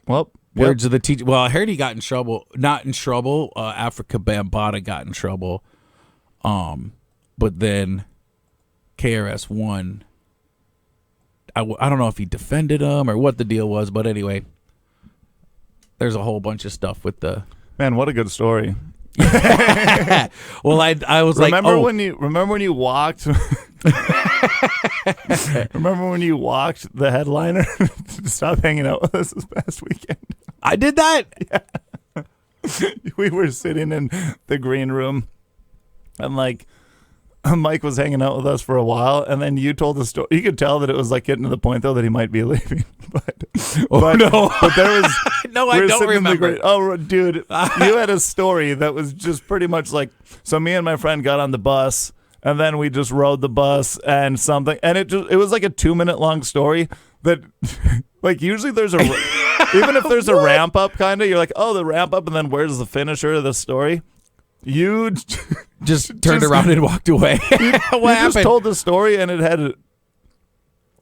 [SPEAKER 2] Well,
[SPEAKER 1] words of the teacher. Well, I heard he got in trouble. Not in trouble. Africa Bambaataa got in trouble. But then KRS-One, I don't know if he defended him or what the deal was, but anyway, there's a whole bunch of stuff with the...
[SPEAKER 2] Man, what a good story.
[SPEAKER 1] Well, I was
[SPEAKER 2] remember when you walked... Remember when you walked the headliner to stop hanging out with us this past weekend?
[SPEAKER 1] I did that?
[SPEAKER 2] Yeah. We were sitting in the green room and like Mike was hanging out with us for a while, and then you told the story. You could tell that it was like getting to the point though that he might be leaving. But there was
[SPEAKER 1] no, I don't remember.
[SPEAKER 2] Oh, dude, you had a story that was just pretty much like, so me and my friend got on the bus, and then we just rode the bus and something, and it was like a 2-minute long story that, like, usually there's a even if there's a ramp up kind of, you're like, oh, the ramp up, and then where's the finisher of the story? You
[SPEAKER 1] just turned around and walked away. What happened?
[SPEAKER 2] Just told the story, and it had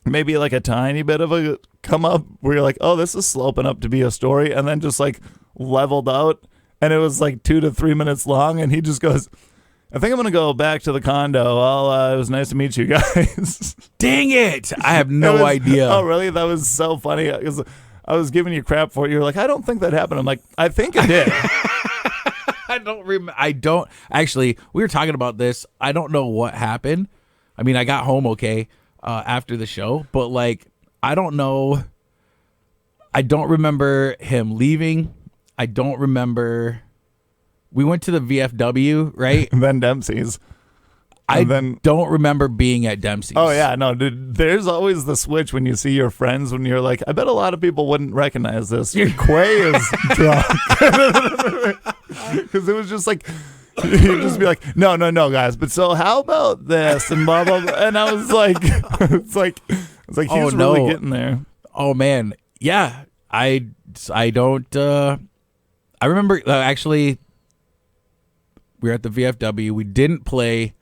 [SPEAKER 2] maybe like a tiny bit of a come up where you're like, oh, this is sloping up to be a story, and then just like leveled out, and it was like 2 to 3 minutes long, and he just goes, I think I'm going to go back to the condo. It was nice to meet you guys.
[SPEAKER 1] Dang it. I have no idea.
[SPEAKER 2] Oh, really? That was so funny. I was giving you crap for it. You were like, I don't think that happened. I'm like, I think it did.
[SPEAKER 1] I don't remember. I don't actually. We were talking about this. I don't know what happened. I mean, I got home okay after the show, but like, I don't know. I don't remember him leaving. I don't remember. We went to the VFW, right?
[SPEAKER 2] And then Dempsey's.
[SPEAKER 1] I don't remember being at Dempsey's.
[SPEAKER 2] Oh, yeah. No, dude, there's always the switch when you see your friends when you're like, I bet a lot of people wouldn't recognize this. Quay is drunk. Because it was just like, you'd just be like, no, guys. But so how about this? And blah, blah, blah. And I was like, it's like he's really getting there.
[SPEAKER 1] Oh, man. Yeah. I don't, I remember actually, We were at the VFW. We didn't play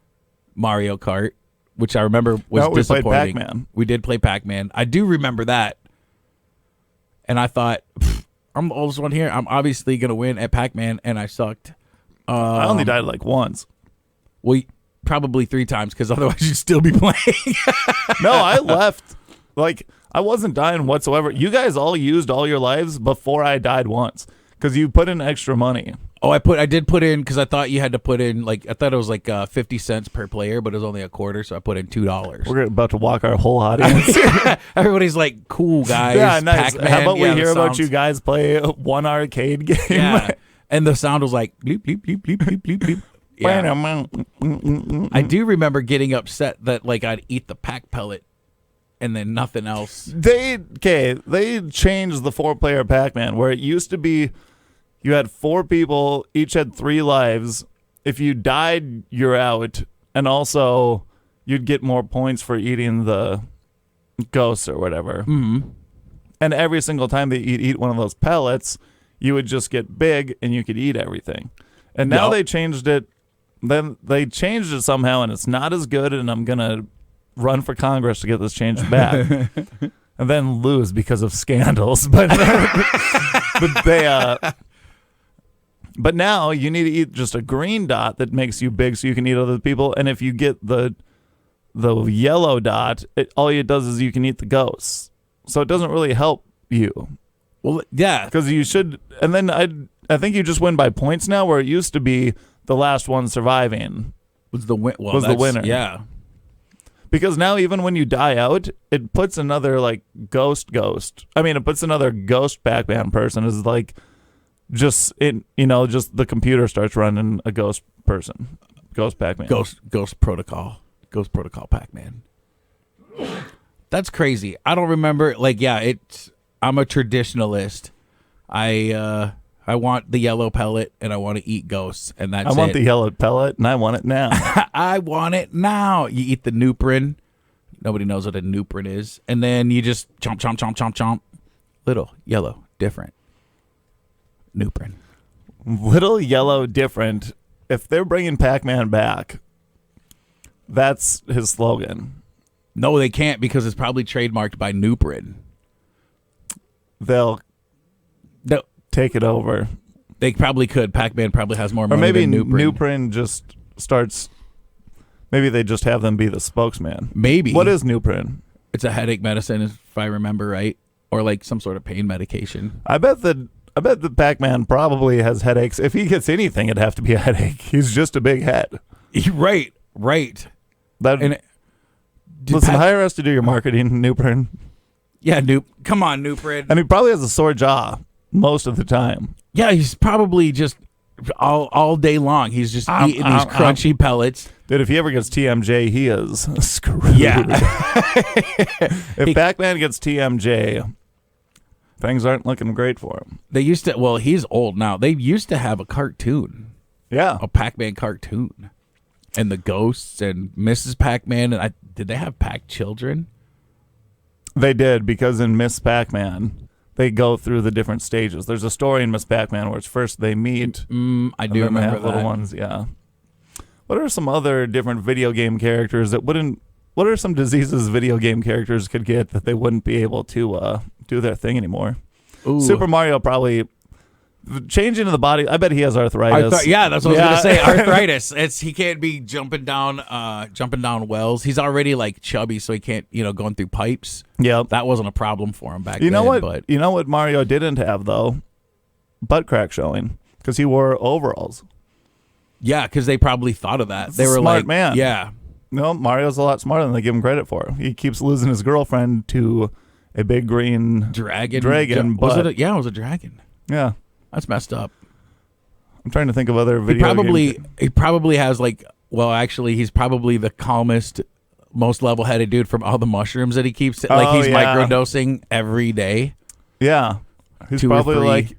[SPEAKER 1] Mario Kart, which I remember was disappointing.
[SPEAKER 2] We played Pac-Man.
[SPEAKER 1] We did play Pac-Man. I do remember that. And I thought, I'm the oldest one here. I'm obviously going to win at Pac-Man, and I sucked.
[SPEAKER 2] I only died like once.
[SPEAKER 1] Well, probably 3 times, because otherwise you'd still be playing.
[SPEAKER 2] No, I left. Like, I wasn't dying whatsoever. You guys all used all your lives before I died once, because you put in extra money.
[SPEAKER 1] Oh, I did put in, because I thought you had to put in, like, I thought it was like 50 cents per player, but it was only a quarter, so I put in $2.
[SPEAKER 2] We're about to walk our whole audience.
[SPEAKER 1] Everybody's like, cool, guys.
[SPEAKER 2] Yeah, nice.
[SPEAKER 1] Pac-Man.
[SPEAKER 2] How about we hear about you guys play one arcade game?
[SPEAKER 1] Yeah. And the sound was like, bleep, bleep, bleep, bleep, bleep, bleep, bleep. Yeah. I do remember getting upset that, like, I'd eat the pack pellet and then nothing else.
[SPEAKER 2] They changed the 4-player Pac-Man, where it used to be you had 4 people, each had 3 lives. If you died, you're out. And also, you'd get more points for eating the ghosts or whatever.
[SPEAKER 1] Mm-hmm.
[SPEAKER 2] And every single time that you'd eat one of those pellets, you would just get big and you could eat everything. And now they changed it. Then they changed it somehow, and it's not as good, and I'm going to run for Congress to get this changed back. And then lose because of scandals. But but now you need to eat just a green dot that makes you big so you can eat other people. And if you get the yellow dot, all it does is you can eat the ghosts. So it doesn't really help you.
[SPEAKER 1] Well, yeah.
[SPEAKER 2] Because you should. And then I think you just win by points now, where it used to be the last one surviving
[SPEAKER 1] was the
[SPEAKER 2] winner.
[SPEAKER 1] Yeah.
[SPEAKER 2] Because now even when you die out, it puts another like ghost. I mean, it puts another ghost Pac-Man person as like just the computer starts running a ghost person, ghost Pac-Man,
[SPEAKER 1] ghost protocol Pac-Man. That's crazy. I don't remember. Like, yeah, I'm a traditionalist. I want the yellow pellet and I want to eat ghosts, and that's it.
[SPEAKER 2] I want the yellow pellet and I want it now.
[SPEAKER 1] I want it now. You eat the Nuprin. Nobody knows what a Nuprin is. And then you just chomp, chomp, chomp, chomp, chomp. Little, yellow, different. Nuprin.
[SPEAKER 2] Little, yellow, different. If they're bringing Pac-Man back, that's his slogan.
[SPEAKER 1] No, they can't, because it's probably trademarked by Nuprin.
[SPEAKER 2] They'll take it over.
[SPEAKER 1] They probably could. Pac-Man probably has more money
[SPEAKER 2] or maybe
[SPEAKER 1] than Nuprin.
[SPEAKER 2] Nuprin just starts. Maybe they just have them be the spokesman.
[SPEAKER 1] Maybe.
[SPEAKER 2] What is Nuprin?
[SPEAKER 1] It's a headache medicine, if I remember right, or like some sort of pain medication.
[SPEAKER 2] I bet the Pac-Man probably has headaches. If he gets anything, it'd have to be a headache. He's just a big head.
[SPEAKER 1] Right.
[SPEAKER 2] Listen, hire us to do your marketing, Nuprin.
[SPEAKER 1] Yeah, come on, Nuprin.
[SPEAKER 2] And he probably has a sore jaw most of the time.
[SPEAKER 1] Yeah, he's probably just all day long. He's just eating these crunchy pellets.
[SPEAKER 2] Dude, if he ever gets TMJ, he is screwed.
[SPEAKER 1] Yeah.
[SPEAKER 2] If Pac-Man gets TMJ, things aren't looking great for him.
[SPEAKER 1] They used to. Well, he's old now. They used to have a cartoon.
[SPEAKER 2] Yeah,
[SPEAKER 1] a Pac-Man cartoon, and the ghosts and Mrs. Pac-Man. And did they have Pac children?
[SPEAKER 2] They did, because in Miss Pac-Man, they go through the different stages. There's a story in Miss Pac-Man where it's first they meet.
[SPEAKER 1] I do remember
[SPEAKER 2] they have little ones. Yeah. What are some other different video game characters that wouldn't? What are some diseases video game characters could get that they wouldn't be able to do their thing anymore?
[SPEAKER 1] Ooh.
[SPEAKER 2] Super Mario probably changing the body. I bet he has arthritis.
[SPEAKER 1] That's what I was gonna say. Arthritis. He can't be jumping down wells. He's already like chubby, so he can't going through pipes.
[SPEAKER 2] Yeah,
[SPEAKER 1] that wasn't a problem for him back then.
[SPEAKER 2] You know what?
[SPEAKER 1] But
[SPEAKER 2] you know what Mario didn't have though? Butt crack showing, because he wore overalls.
[SPEAKER 1] Yeah, because they probably thought of that. They were
[SPEAKER 2] smart
[SPEAKER 1] like,
[SPEAKER 2] man.
[SPEAKER 1] Yeah.
[SPEAKER 2] No, Mario's a lot smarter than they give him credit for. He keeps losing his girlfriend to a big green
[SPEAKER 1] dragon.
[SPEAKER 2] It
[SPEAKER 1] was a dragon.
[SPEAKER 2] Yeah,
[SPEAKER 1] that's messed up.
[SPEAKER 2] I'm trying to think of other video games.
[SPEAKER 1] He probably has actually, he's probably the calmest, most level-headed dude from all the mushrooms that he keeps. He's microdosing every day.
[SPEAKER 2] Yeah, he's probably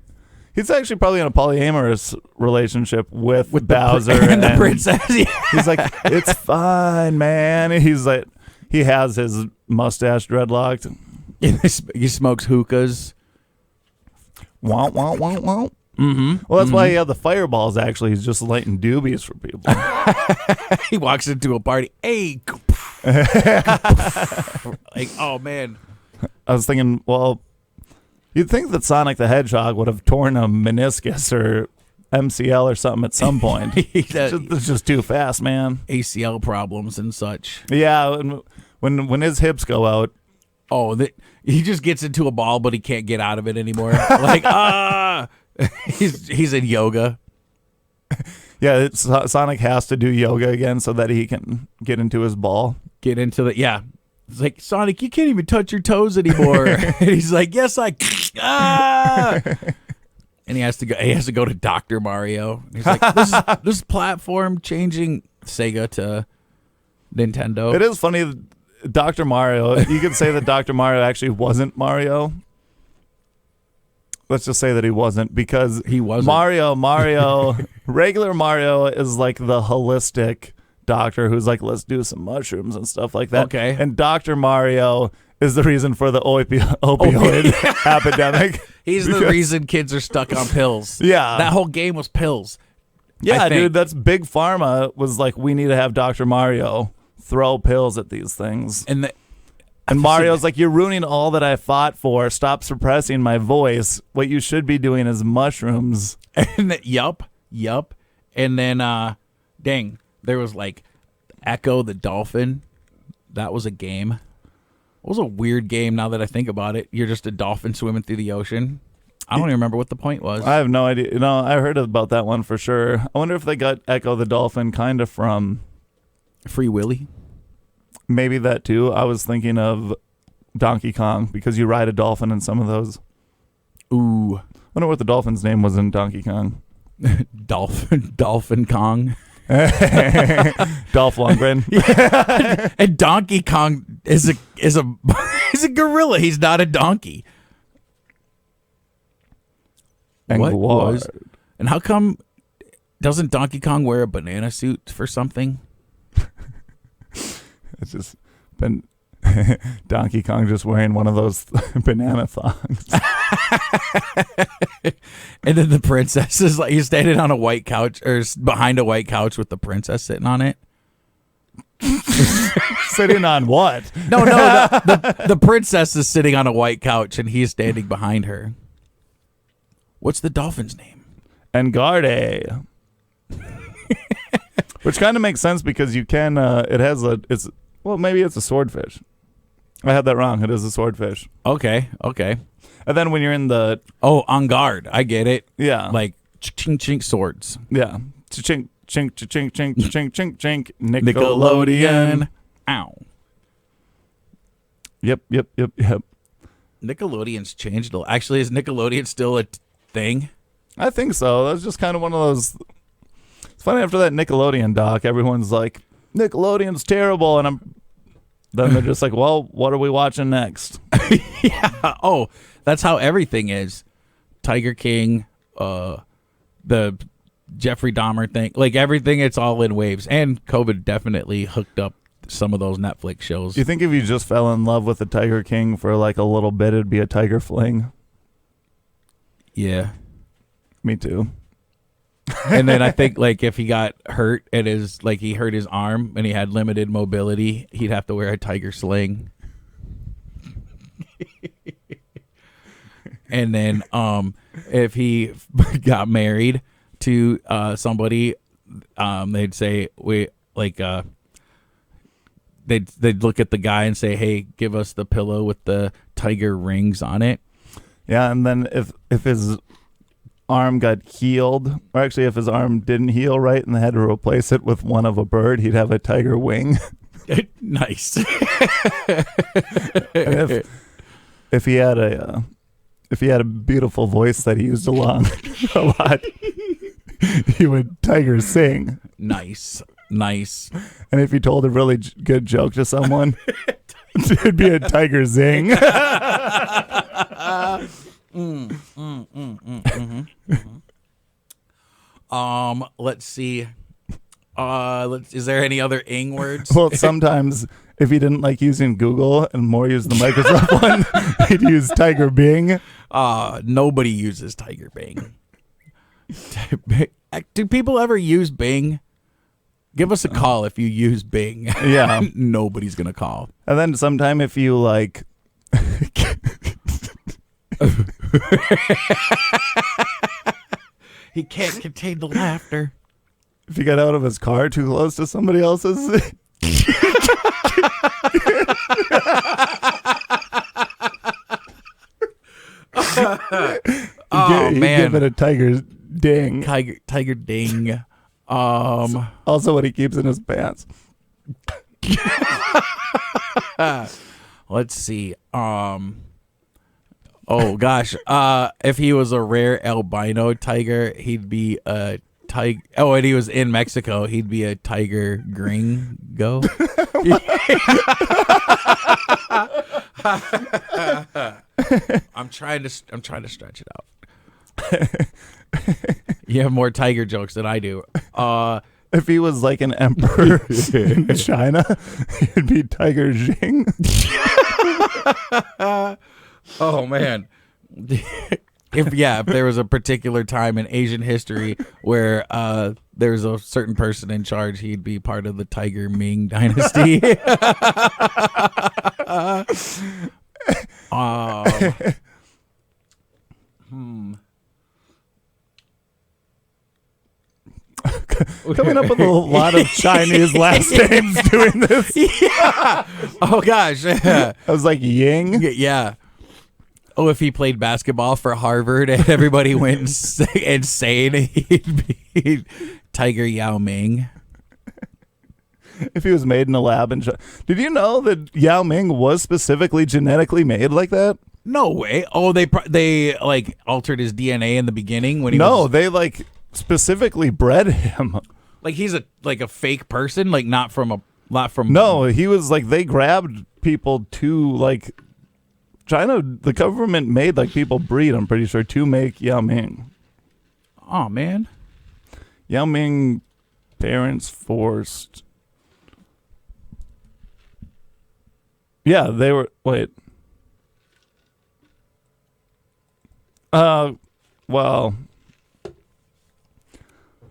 [SPEAKER 2] he's actually probably in a polyamorous relationship with Bowser
[SPEAKER 1] and the princess. Yeah.
[SPEAKER 2] He's like, it's fine, man. He's like, he has his mustache dreadlocked.
[SPEAKER 1] He smokes hookahs.
[SPEAKER 2] Wow, wow, wow, wow.
[SPEAKER 1] Mm-hmm.
[SPEAKER 2] Well, that's why he had the fireballs, actually. He's just lighting doobies for people.
[SPEAKER 1] He walks into a party. Hey. Like, oh, man.
[SPEAKER 2] I was thinking, well, you'd think that Sonic the Hedgehog would have torn a meniscus or MCL or something at some point. It's just too fast, man.
[SPEAKER 1] ACL problems and such.
[SPEAKER 2] Yeah, when his hips go out.
[SPEAKER 1] Oh, he just gets into a ball, but he can't get out of it anymore. Like, he's in yoga.
[SPEAKER 2] Yeah, Sonic has to do yoga again so that he can get into his ball.
[SPEAKER 1] Get into the, yeah. It's like, Sonic, you can't even touch your toes anymore. And he's like, yes, I. And he has to go to Dr. Mario. He's like, this platform changing Sega to Nintendo.
[SPEAKER 2] It is funny, Dr. Mario. You could say that Dr. Mario actually wasn't Mario. Let's just say that he wasn't, because
[SPEAKER 1] he wasn't.
[SPEAKER 2] Mario, regular Mario is like the holistic doctor who's like, let's do some mushrooms and stuff like that.
[SPEAKER 1] Okay.
[SPEAKER 2] And Dr. Mario is the reason for the opioid epidemic.
[SPEAKER 1] He's the reason kids are stuck on pills.
[SPEAKER 2] Yeah.
[SPEAKER 1] That whole game was pills.
[SPEAKER 2] Yeah, dude, that's Big Pharma was like, we need to have Dr. Mario throw pills at these things.
[SPEAKER 1] And
[SPEAKER 2] Mario's like, you're ruining all that I fought for. Stop suppressing my voice. What you should be doing is mushrooms.
[SPEAKER 1] And yup. And then, dang, there was like Echo the Dolphin. That was a game. It was a weird game now that I think about it. You're just a dolphin swimming through the ocean. I don't even remember what the point was.
[SPEAKER 2] I have no idea. I heard about that one for sure. I wonder if they got Echo the Dolphin kind of from
[SPEAKER 1] Free Willy.
[SPEAKER 2] Maybe that too. I was thinking of Donkey Kong, because you ride a dolphin in some of those.
[SPEAKER 1] Ooh.
[SPEAKER 2] I wonder what the dolphin's name was in Donkey Kong.
[SPEAKER 1] Dolphin Kong.
[SPEAKER 2] Dolph Lundgren.
[SPEAKER 1] Yeah. And Donkey Kong is a he's a gorilla. He's not a donkey.
[SPEAKER 2] And
[SPEAKER 1] and how come doesn't Donkey Kong wear a banana suit for something?
[SPEAKER 2] It's just been Donkey Kong just wearing one of those banana thongs.
[SPEAKER 1] And then the princess is like, he's standing on a white couch, or behind a white couch with the princess sitting on it.
[SPEAKER 2] Sitting on what?
[SPEAKER 1] No, the princess is sitting on a white couch and he's standing behind her. What's the dolphin's name?
[SPEAKER 2] Engarde. Which kind of makes sense, because you can, maybe it's a swordfish. I had that wrong. It is a swordfish.
[SPEAKER 1] Okay.
[SPEAKER 2] And then when you're in the...
[SPEAKER 1] Oh, on guard. I get it.
[SPEAKER 2] Yeah.
[SPEAKER 1] Like chink chink swords.
[SPEAKER 2] Yeah. Chink chink chink chink chink chink chink.
[SPEAKER 1] Nickelodeon. Ow.
[SPEAKER 2] Yep.
[SPEAKER 1] Nickelodeon's changed. Actually, is Nickelodeon still a thing?
[SPEAKER 2] I think so. That's just kind of one of those... It's funny, after that Nickelodeon doc, everyone's like, Nickelodeon's terrible, and then they're just like, well, what are we watching next?
[SPEAKER 1] Yeah. Oh, that's how everything is. Tiger King, the Jeffrey Dahmer thing, like everything, it's all in waves. And COVID definitely hooked up some of those Netflix shows.
[SPEAKER 2] You think if you just fell in love with the Tiger King for like a little bit, it'd be a Tiger Fling?
[SPEAKER 1] Yeah.
[SPEAKER 2] Me too.
[SPEAKER 1] And then I think, like, if he got hurt and he hurt his arm and he had limited mobility, he'd have to wear a tiger sling. And then if he got married to somebody, they'd say they'd look at the guy and say, hey, give us the pillow with the tiger rings on it.
[SPEAKER 2] Yeah, and then if his arm got healed, or actually if his arm didn't heal right and they had to replace it with one of a bird, he'd have a tiger wing.
[SPEAKER 1] Nice.
[SPEAKER 2] if he had a beautiful voice that he used a lot, he would tiger sing.
[SPEAKER 1] Nice.
[SPEAKER 2] And if he told a really good joke to someone, it'd be a tiger zing.
[SPEAKER 1] Let's see. Is there any other ing words?
[SPEAKER 2] Well, sometimes if he didn't like using Google and more used the Microsoft one, he'd use Tiger Bing.
[SPEAKER 1] Nobody uses Tiger Bing. Do people ever use Bing? Give us a call if you use Bing.
[SPEAKER 2] Yeah.
[SPEAKER 1] Nobody's going to call.
[SPEAKER 2] And then sometime if you like...
[SPEAKER 1] He can't contain the laughter.
[SPEAKER 2] If you get out of his car too close to somebody else's...
[SPEAKER 1] Man.
[SPEAKER 2] Give it a tiger ding.
[SPEAKER 1] Tiger ding.
[SPEAKER 2] Also what he keeps in his pants.
[SPEAKER 1] Let's see. Oh gosh. If he was a rare albino tiger, he'd be a tiger. Oh, and he was in Mexico, he'd be a tiger gringo. I'm trying to stretch it out. You have more tiger jokes than I do.
[SPEAKER 2] If he was like an emperor in China, he'd be Tiger Jing.
[SPEAKER 1] Oh man. If there was a particular time in Asian history where there's a certain person in charge, he'd be part of the Tiger Ming dynasty.
[SPEAKER 2] Coming up with a lot of Chinese last names doing this.
[SPEAKER 1] Yeah. Oh gosh.
[SPEAKER 2] I was like Ying.
[SPEAKER 1] Yeah. Oh, if he played basketball for Harvard and everybody went insane, he'd be Tiger Yao Ming.
[SPEAKER 2] If he was made in a lab in China. Did you know that Yao Ming was specifically genetically made like that?
[SPEAKER 1] No way. Oh, they like altered his DNA in the beginning when he
[SPEAKER 2] they like specifically bred him.
[SPEAKER 1] Like he's a fake person, like not from.
[SPEAKER 2] No, he was like they grabbed people to like China. The government made like people breed. I'm pretty sure to make Yao Ming.
[SPEAKER 1] Oh man,
[SPEAKER 2] Yao Ming parents forced. Yeah, they were. Wait. Well,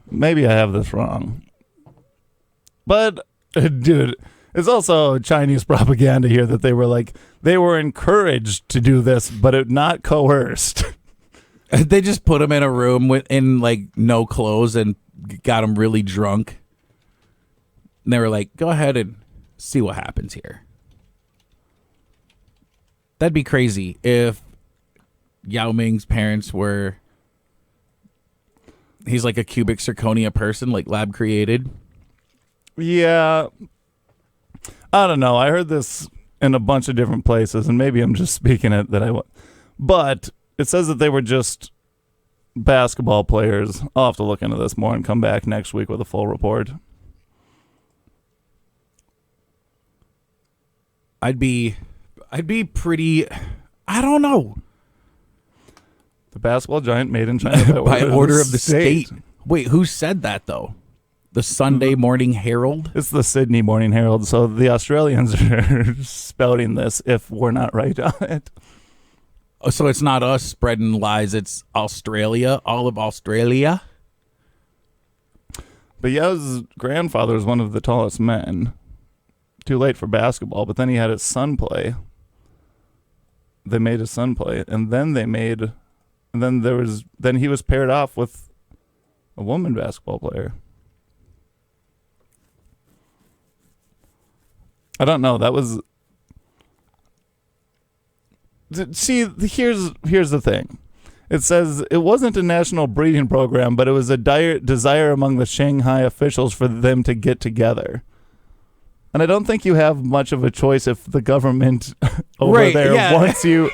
[SPEAKER 2] maybe I have this wrong. But, dude, it's also Chinese propaganda here that they were encouraged to do this, but not coerced.
[SPEAKER 1] They just put him in a room in like no clothes and got him really drunk. And they were like, go ahead and see what happens here. That'd be crazy if Yao Ming's parents were... He's like a cubic zirconia person, like lab created.
[SPEAKER 2] Yeah. I don't know. I heard this in a bunch of different places, and maybe I'm just speaking it that I want. But it says that they were just basketball players. I'll have to look into this more and come back next week with a full report.
[SPEAKER 1] I'd be pretty... I don't know.
[SPEAKER 2] The basketball giant made in China
[SPEAKER 1] by order of the state. Wait, who said that, though? The Sunday Morning Herald?
[SPEAKER 2] It's the Sydney Morning Herald, so the Australians are spouting this if we're not right on it.
[SPEAKER 1] Oh, so it's not us spreading lies, it's Australia, all of Australia?
[SPEAKER 2] But Yao's grandfather was one of the tallest men. Too late for basketball, but then he had his son play. They made his son play, and then then he was paired off with a woman basketball player. I don't know. That was... See, here's the thing. It says it wasn't a national breeding program, but it was a dire desire among the Shanghai officials for them to get together. And I don't think you have much of a choice if the government over there wants you.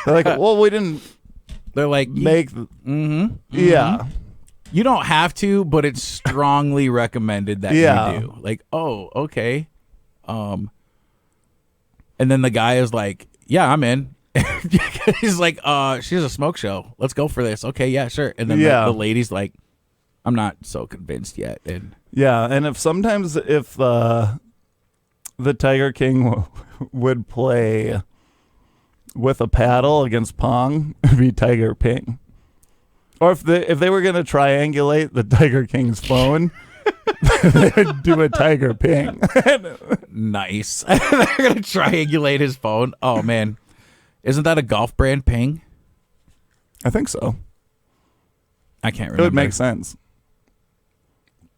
[SPEAKER 2] They're like, well, we didn't...
[SPEAKER 1] They're like...
[SPEAKER 2] Make... Yeah.
[SPEAKER 1] You don't have to, but it's strongly recommended that you do. Like, oh, okay. And then the guy is like, yeah, I'm in. He's like, she's a smoke show. Let's go for this. Okay, yeah, sure. And then the lady's like, I'm not so convinced yet. And
[SPEAKER 2] if the Tiger King would play with a paddle against Pong, it'd be Tiger Ping. Or if they were gonna triangulate the Tiger King's phone, they would do a tiger ping.
[SPEAKER 1] Nice. They're gonna triangulate his phone. Oh man, isn't that a golf brand, Ping?
[SPEAKER 2] I think so.
[SPEAKER 1] I can't remember.
[SPEAKER 2] It would make sense.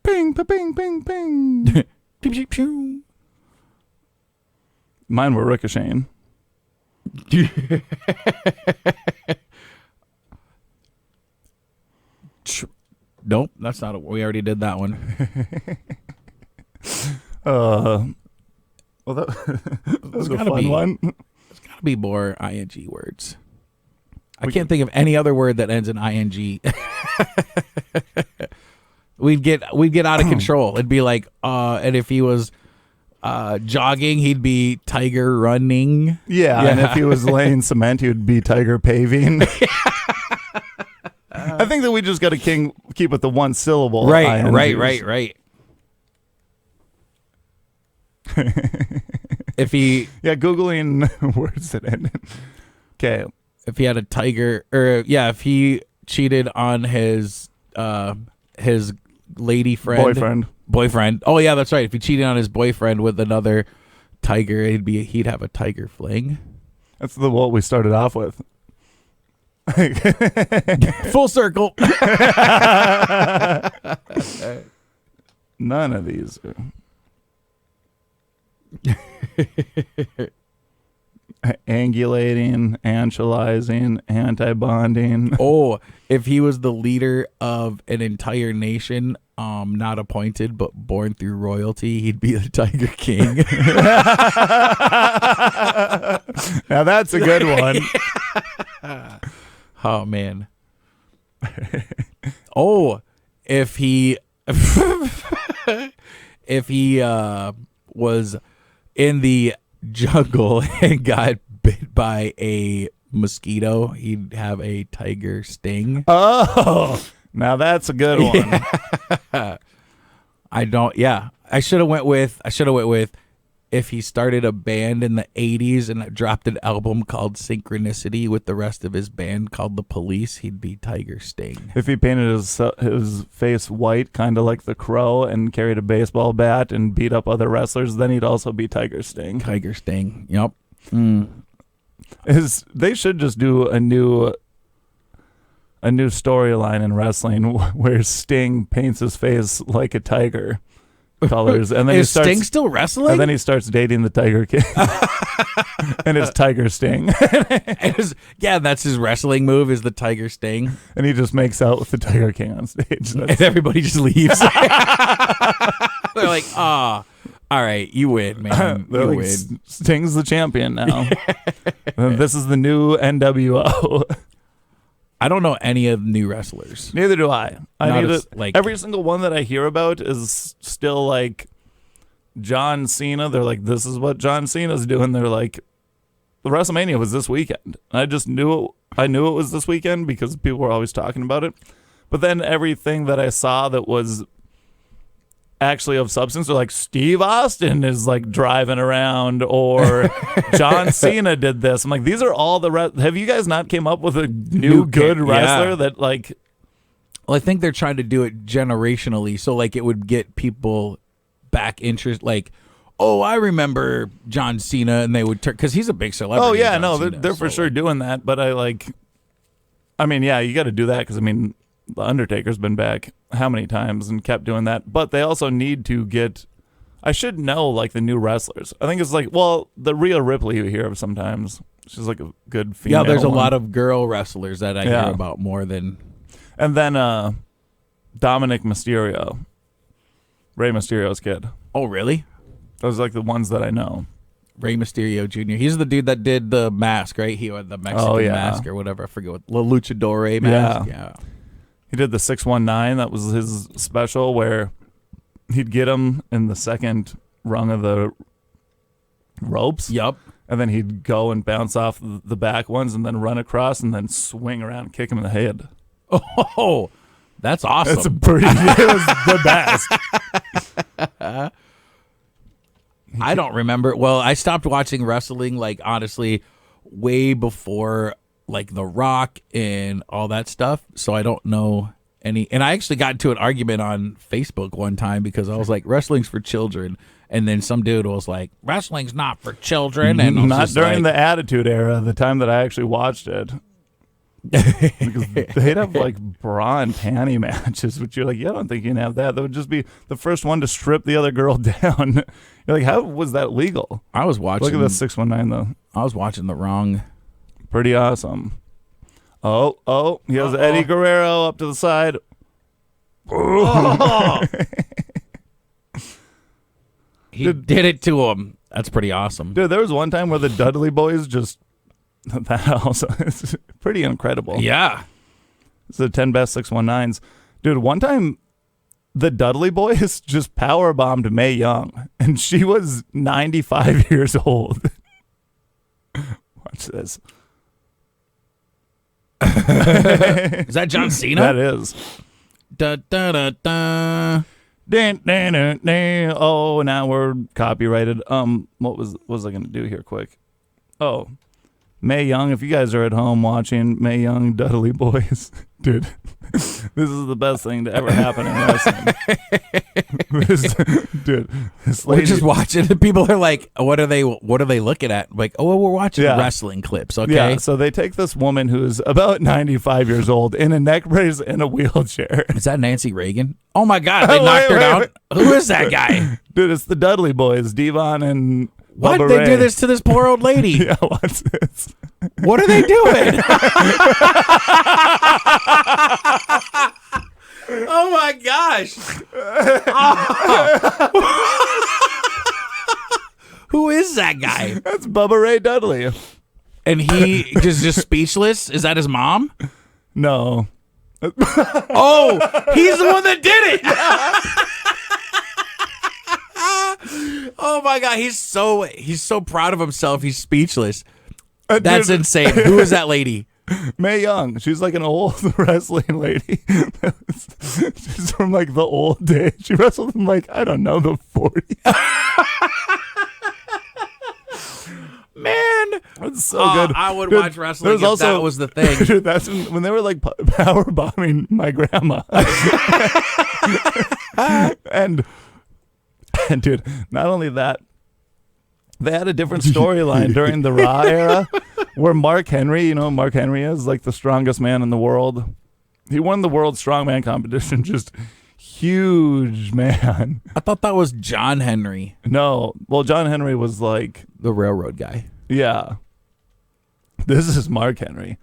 [SPEAKER 2] Ping, ping, ping, ping.
[SPEAKER 1] Pew, pew.
[SPEAKER 2] Mine were ricocheting.
[SPEAKER 1] Nope, that's not. We already did that one.
[SPEAKER 2] Well, that was a fun one.
[SPEAKER 1] There's got to be more ing words. I can't think of any other word that ends in ing. We'd get out of control. It'd be like, and if he was jogging, he'd be tiger running.
[SPEAKER 2] Yeah, and if he was laying cement, he would be tiger paving. I think that we just got to keep it the one syllable.
[SPEAKER 1] Right. If he
[SPEAKER 2] Googling words that end. Okay.
[SPEAKER 1] If he had a tiger, or if he cheated on his lady friend, boyfriend. Oh yeah, that's right. If he cheated on his boyfriend with another tiger, he'd have a tiger fling.
[SPEAKER 2] That's what we started off with.
[SPEAKER 1] Full circle.
[SPEAKER 2] None of these are. Angulating, angelizing, anti-bonding.
[SPEAKER 1] Oh, if he was the leader of an entire nation, not appointed but born through royalty, he'd be the Tiger King.
[SPEAKER 2] Now that's a good one.
[SPEAKER 1] Oh man. Oh, if he was in the jungle and got bit by a mosquito, he'd have a tiger sting.
[SPEAKER 2] Oh, now that's a good one.
[SPEAKER 1] I should have went with if he started a band in the 80s and dropped an album called Synchronicity with the rest of his band called The Police, he'd be Tiger Sting.
[SPEAKER 2] If he painted his face white, kind of like the Crow, and carried a baseball bat and beat up other wrestlers, then he'd also be Tiger Sting.
[SPEAKER 1] Tiger Sting. Yep.
[SPEAKER 2] They should just do a new storyline in wrestling where Sting paints his face like a tiger colors, and then
[SPEAKER 1] is Sting still wrestling?
[SPEAKER 2] And then he starts dating the Tiger King, and it's Tiger Sting.
[SPEAKER 1] That's his wrestling move, is the Tiger Sting,
[SPEAKER 2] and he just makes out with the Tiger King on stage,
[SPEAKER 1] and everybody just leaves. They're like, all right, you win, man. You win.
[SPEAKER 2] Sting's the champion now. This is the new NWO.
[SPEAKER 1] I don't know any of the new wrestlers.
[SPEAKER 2] Neither do I. Every single one that I hear about is still like John Cena. They're like, this is what John Cena's doing. They're like, the WrestleMania was this weekend. I just knew it was this weekend because people were always talking about it. But then everything that I saw that was actually of substance, they're like, Steve Austin is like driving around, or John Cena did this. I'm like, these are all have you guys not came up with a new good wrestler that like?
[SPEAKER 1] Well, I think they're trying to do it generationally, so like it would get people back interest. Like, oh, I remember John Cena, and they would turn because he's a big celebrity.
[SPEAKER 2] Oh yeah, they're for sure doing that. But you got to do that because The Undertaker's been back how many times and kept doing that. But they also need to get, I should know, like, the new wrestlers. I think it's like, the Rhea Ripley you hear of sometimes. She's like a good female.
[SPEAKER 1] Yeah, there's a lot of girl wrestlers that I hear about more than.
[SPEAKER 2] And then Dominic Mysterio. Rey Mysterio's kid.
[SPEAKER 1] Oh, really?
[SPEAKER 2] Those are like the ones that I know.
[SPEAKER 1] Rey Mysterio Jr. He's the dude that did the mask, right? He had the Mexican mask or whatever. I forget what. The Luchador mask. Yeah.
[SPEAKER 2] He did the 619. That was his special where he'd get him in the second rung of the ropes.
[SPEAKER 1] Yep.
[SPEAKER 2] And then he'd go and bounce off the back ones and then run across and then swing around and kick him in the head.
[SPEAKER 1] Oh, that's awesome.
[SPEAKER 2] It was the best.
[SPEAKER 1] I don't remember. Well, I stopped watching wrestling, like, honestly, way before like The Rock and all that stuff. So I don't know any. And I actually got into an argument on Facebook one time because I was like, wrestling's for children. And then some dude was like, wrestling's not for children. And I was
[SPEAKER 2] not during
[SPEAKER 1] like,
[SPEAKER 2] the Attitude Era, the time that I actually watched it. Because they'd have like bra and panty matches, which you're like, yeah, I don't think you can have that. That would just be the first one to strip the other girl down. You're like, how was that legal?
[SPEAKER 1] I was watching.
[SPEAKER 2] Look at the 619 though.
[SPEAKER 1] I was watching the wrong.
[SPEAKER 2] Pretty awesome. Oh, he has Eddie Guerrero up to the side.
[SPEAKER 1] Oh. He did it to him. That's pretty awesome.
[SPEAKER 2] Dude, there was one time where the Dudley Boys just, that also is pretty incredible.
[SPEAKER 1] Yeah.
[SPEAKER 2] It's the 10 best 619s. Dude, one time the Dudley Boys just powerbombed Mae Young, and she was 95 years old. Watch this.
[SPEAKER 1] Is that John Cena?
[SPEAKER 2] That is.
[SPEAKER 1] Da, da, da, da.
[SPEAKER 2] Oh, now we're copyrighted. What was I gonna do here quick? Oh, Mae Young. If you guys are at home watching Mae Young Dudley Boys, dude, this is the best thing to ever happen in wrestling. Dude, this lady,
[SPEAKER 1] we're just watching. People are like, "What are they looking at?" Like, "Oh, well, we're watching wrestling clips." Okay,
[SPEAKER 2] yeah. So they take this woman who's about 95 years old in a neck brace in a wheelchair.
[SPEAKER 1] Is that Nancy Reagan? Oh my God, they knocked her down. Who is that guy?
[SPEAKER 2] Dude, it's the Dudley Boys, Devon and
[SPEAKER 1] what?
[SPEAKER 2] Bubba
[SPEAKER 1] They
[SPEAKER 2] Ray.
[SPEAKER 1] do this to this poor old lady.
[SPEAKER 2] Yeah, what's this?
[SPEAKER 1] What are they doing? Oh my gosh. Who is that guy?
[SPEAKER 2] That's Bubba Ray Dudley.
[SPEAKER 1] And he just speechless? Is that his mom?
[SPEAKER 2] No.
[SPEAKER 1] Oh, he's the one that did it. Oh my God, he's so proud of himself. He's speechless. That's insane. Who is that lady?
[SPEAKER 2] Mae Young. She's like an old wrestling lady. She's from like the old days. She wrestled in like, I don't know, the 40s.
[SPEAKER 1] Man,
[SPEAKER 2] it's so good.
[SPEAKER 1] I would watch wrestling if that was the thing.
[SPEAKER 2] Dude, that's when they were like power bombing my grandma. and dude, not only that, they had a different storyline during the Raw era where Mark Henry, you know, Mark Henry is like the strongest man in the world. He won the world strongman competition. Just huge man.
[SPEAKER 1] I thought that was John Henry.
[SPEAKER 2] No. Well, John Henry was like
[SPEAKER 1] the railroad guy.
[SPEAKER 2] Yeah. This is Mark Henry.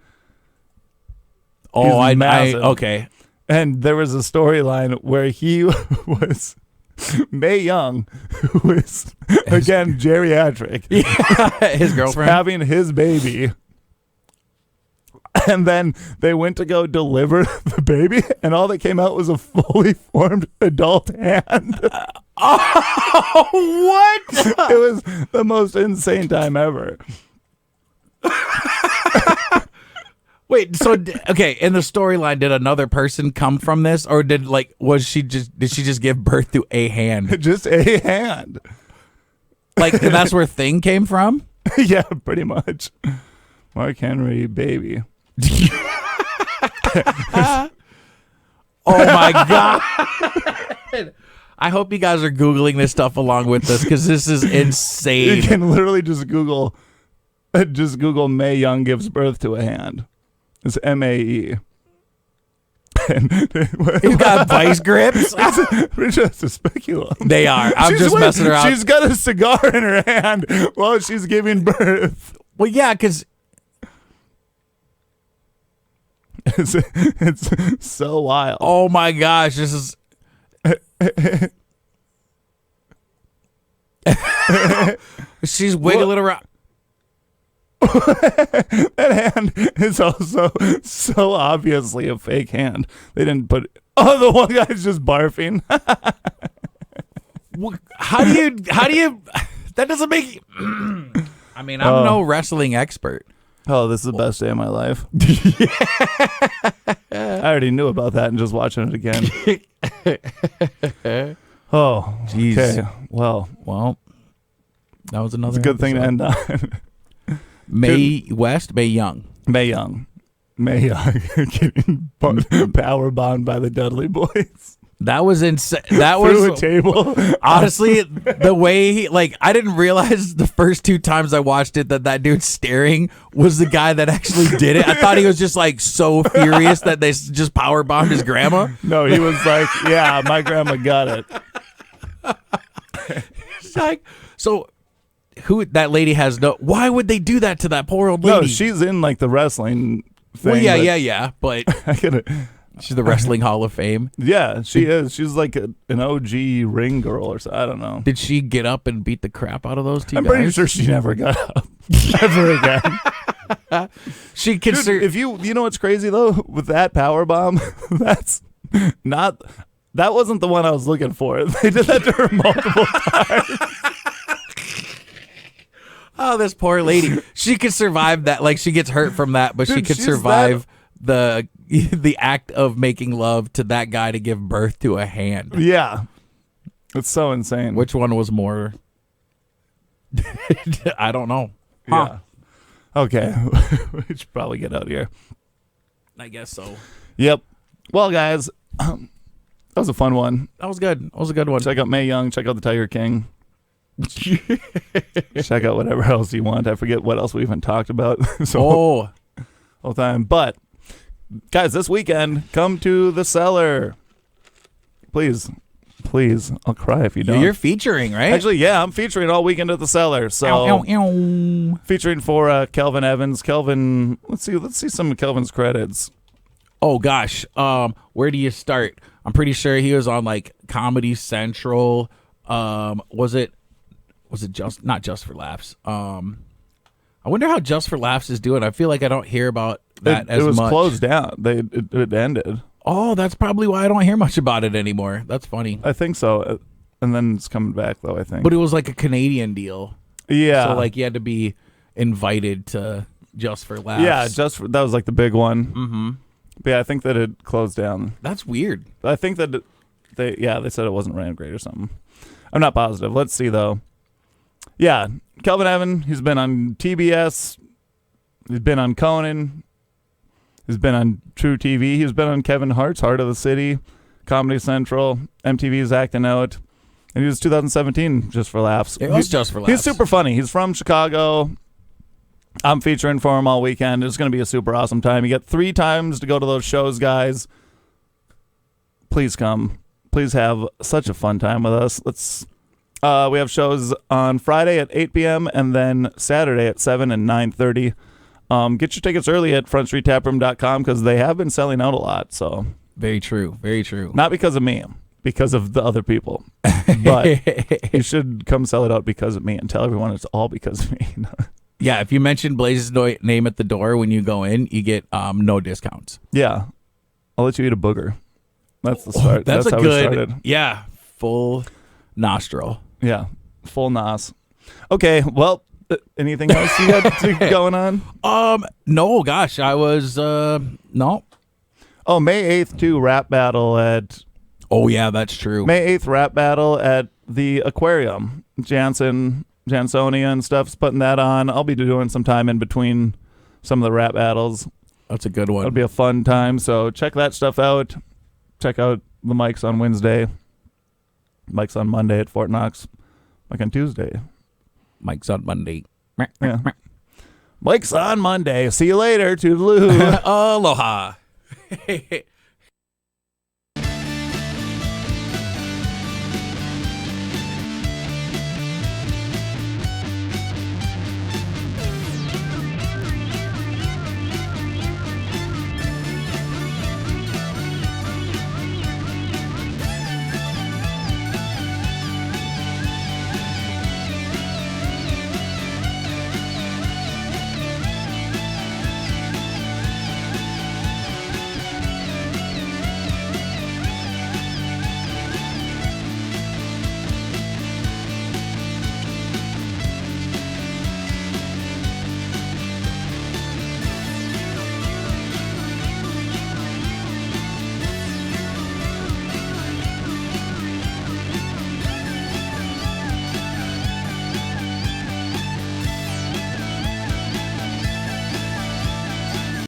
[SPEAKER 1] Oh, I okay.
[SPEAKER 2] And there was a storyline where he was Mae Young, who is again geriatric.
[SPEAKER 1] Yeah, his girlfriend
[SPEAKER 2] having his baby. And then they went to go deliver the baby, and all that came out was a fully formed adult hand.
[SPEAKER 1] Oh, what?
[SPEAKER 2] It was the most insane time ever.
[SPEAKER 1] Wait, so okay, in the storyline, did another person come from this, or did she just give birth to a hand?
[SPEAKER 2] Just a hand.
[SPEAKER 1] Like, and that's where Thing came from?
[SPEAKER 2] Yeah, pretty much. Mark Henry, baby.
[SPEAKER 1] Oh my God. I hope you guys are Googling this stuff along with us, because this is insane.
[SPEAKER 2] You can literally just Google Mae Young gives birth to a hand. It's MAE.
[SPEAKER 1] He's got vice grips.
[SPEAKER 2] We're just a speculum.
[SPEAKER 1] They are. I'm just messing around.
[SPEAKER 2] She's got a cigar in her hand while she's giving birth.
[SPEAKER 1] Well, yeah, because
[SPEAKER 2] it's so wild.
[SPEAKER 1] Oh my gosh, this is. She's wiggling around.
[SPEAKER 2] That hand is also so obviously a fake hand. They didn't put. Oh, the one guy's just barfing.
[SPEAKER 1] How do you? That doesn't make. I mean, I'm no wrestling expert.
[SPEAKER 2] Oh, this is the best day of my life. I already knew about that and just watching it again. Oh, jeez. Okay. Well,
[SPEAKER 1] that was another.
[SPEAKER 2] It's a good thing to end on.
[SPEAKER 1] Mae Young.
[SPEAKER 2] Mae Young getting power bombed by the Dudley Boys.
[SPEAKER 1] That was insane. That
[SPEAKER 2] Through
[SPEAKER 1] was
[SPEAKER 2] a table.
[SPEAKER 1] honestly the way he, like, I didn't realize the first 2 times I watched it that dude staring was the guy that actually did it. I thought he was just like so furious that they just power bombed his grandma.
[SPEAKER 2] No, he was like, yeah, my grandma got it.
[SPEAKER 1] It's like, so who that lady has no. Why would they do that to that poor old lady?
[SPEAKER 2] No, she's in like the wrestling thing.
[SPEAKER 1] Well, yeah. But
[SPEAKER 2] I gotta,
[SPEAKER 1] she's the Wrestling Hall of Fame.
[SPEAKER 2] yeah, she is. She's like an OG ring girl or so. I don't know.
[SPEAKER 1] Did she get up and beat the crap out of those 2
[SPEAKER 2] I'm
[SPEAKER 1] guys?
[SPEAKER 2] pretty sure she never got up ever again.
[SPEAKER 1] She considered.
[SPEAKER 2] Dude, if you know what's crazy though with that power bomb, that wasn't the one I was looking for. They did that to her multiple times.
[SPEAKER 1] Oh, this poor lady. She could survive that. Like, she gets hurt from that, but
[SPEAKER 2] Dude,
[SPEAKER 1] she could
[SPEAKER 2] she's
[SPEAKER 1] survive the act of making love to that guy to give birth to a hand.
[SPEAKER 2] Yeah, it's so insane.
[SPEAKER 1] Which one was more? I don't know. Huh.
[SPEAKER 2] Yeah. Okay, we should probably get out of here.
[SPEAKER 1] I guess so.
[SPEAKER 2] Yep. Well, guys, that was a fun one.
[SPEAKER 1] That was good. That was a good one.
[SPEAKER 2] Check out Mae Young. Check out the Tiger King. Check out whatever else you want. I forget what else we even talked about. Whole time. But guys, this weekend, come to the Cellar. Please, I'll cry if you don't.
[SPEAKER 1] You're featuring, right?
[SPEAKER 2] Actually, yeah, I'm featuring all weekend at the Cellar. So featuring for Kelvin Evans. Kelvin, let's see some of Kelvin's credits.
[SPEAKER 1] Oh gosh, where do you start? I'm pretty sure he was on like Comedy Central. Was it just not Just for Laughs? I wonder how Just for Laughs is doing. I feel like I don't hear about that as much.
[SPEAKER 2] It was closed down. It ended.
[SPEAKER 1] Oh, that's probably why I don't hear much about it anymore. That's funny.
[SPEAKER 2] I think so. And then it's coming back though, I think.
[SPEAKER 1] But it was like a Canadian deal.
[SPEAKER 2] Yeah.
[SPEAKER 1] So like you had to be invited to Just for Laughs.
[SPEAKER 2] Yeah, that was like the big one.
[SPEAKER 1] Mm-hmm.
[SPEAKER 2] But yeah, I think that it closed down.
[SPEAKER 1] That's weird.
[SPEAKER 2] I think that they said it wasn't ran great or something. I'm not positive. Let's see though. Yeah, Kelvin Evans, he's been on TBS. He's been on Conan. He's been on True TV. He's been on Kevin Hart's Heart of the City, Comedy Central, MTV's Acting Out. And he was 2017 Just for Laughs.
[SPEAKER 1] It was Just for Laughs.
[SPEAKER 2] He's super funny. He's from Chicago. I'm featuring for him all weekend. It's going to be a super awesome time. You get 3 times to go to those shows, guys. Please come. Please have such a fun time with us. We have shows on Friday at 8 p.m. and then Saturday at 7 and 9:30. Get your tickets early at frontstreettaproom.com because they have been selling out a lot. So
[SPEAKER 1] very true. Very true.
[SPEAKER 2] Not because of me, because of the other people. But you should come sell it out because of me and tell everyone it's all because of me.
[SPEAKER 1] Yeah, if you mention Blaise's name at the door when you go in, you get no discounts.
[SPEAKER 2] Yeah. I'll let you eat a booger. That's the start.
[SPEAKER 1] That's
[SPEAKER 2] how
[SPEAKER 1] a
[SPEAKER 2] we started.
[SPEAKER 1] good, yeah, full nostril.
[SPEAKER 2] Yeah, full nos. Okay, well, anything else you got going on?
[SPEAKER 1] No, gosh, I was, no.
[SPEAKER 2] Oh, May 8th, too, rap battle at...
[SPEAKER 1] Oh, yeah, that's true.
[SPEAKER 2] May 8th, rap battle at the Aquarium. Jansonia and stuff's putting that on. I'll be doing some time in between some of the rap battles.
[SPEAKER 1] That's a good one.
[SPEAKER 2] It'll be a fun time, so check that stuff out. Check out the mics on Wednesday. Mike's on Monday at Fort Knox. Mike on Tuesday.
[SPEAKER 1] Mike's on Monday.
[SPEAKER 2] Yeah. Mike's on Monday. See you later. Toodaloo.
[SPEAKER 1] Aloha.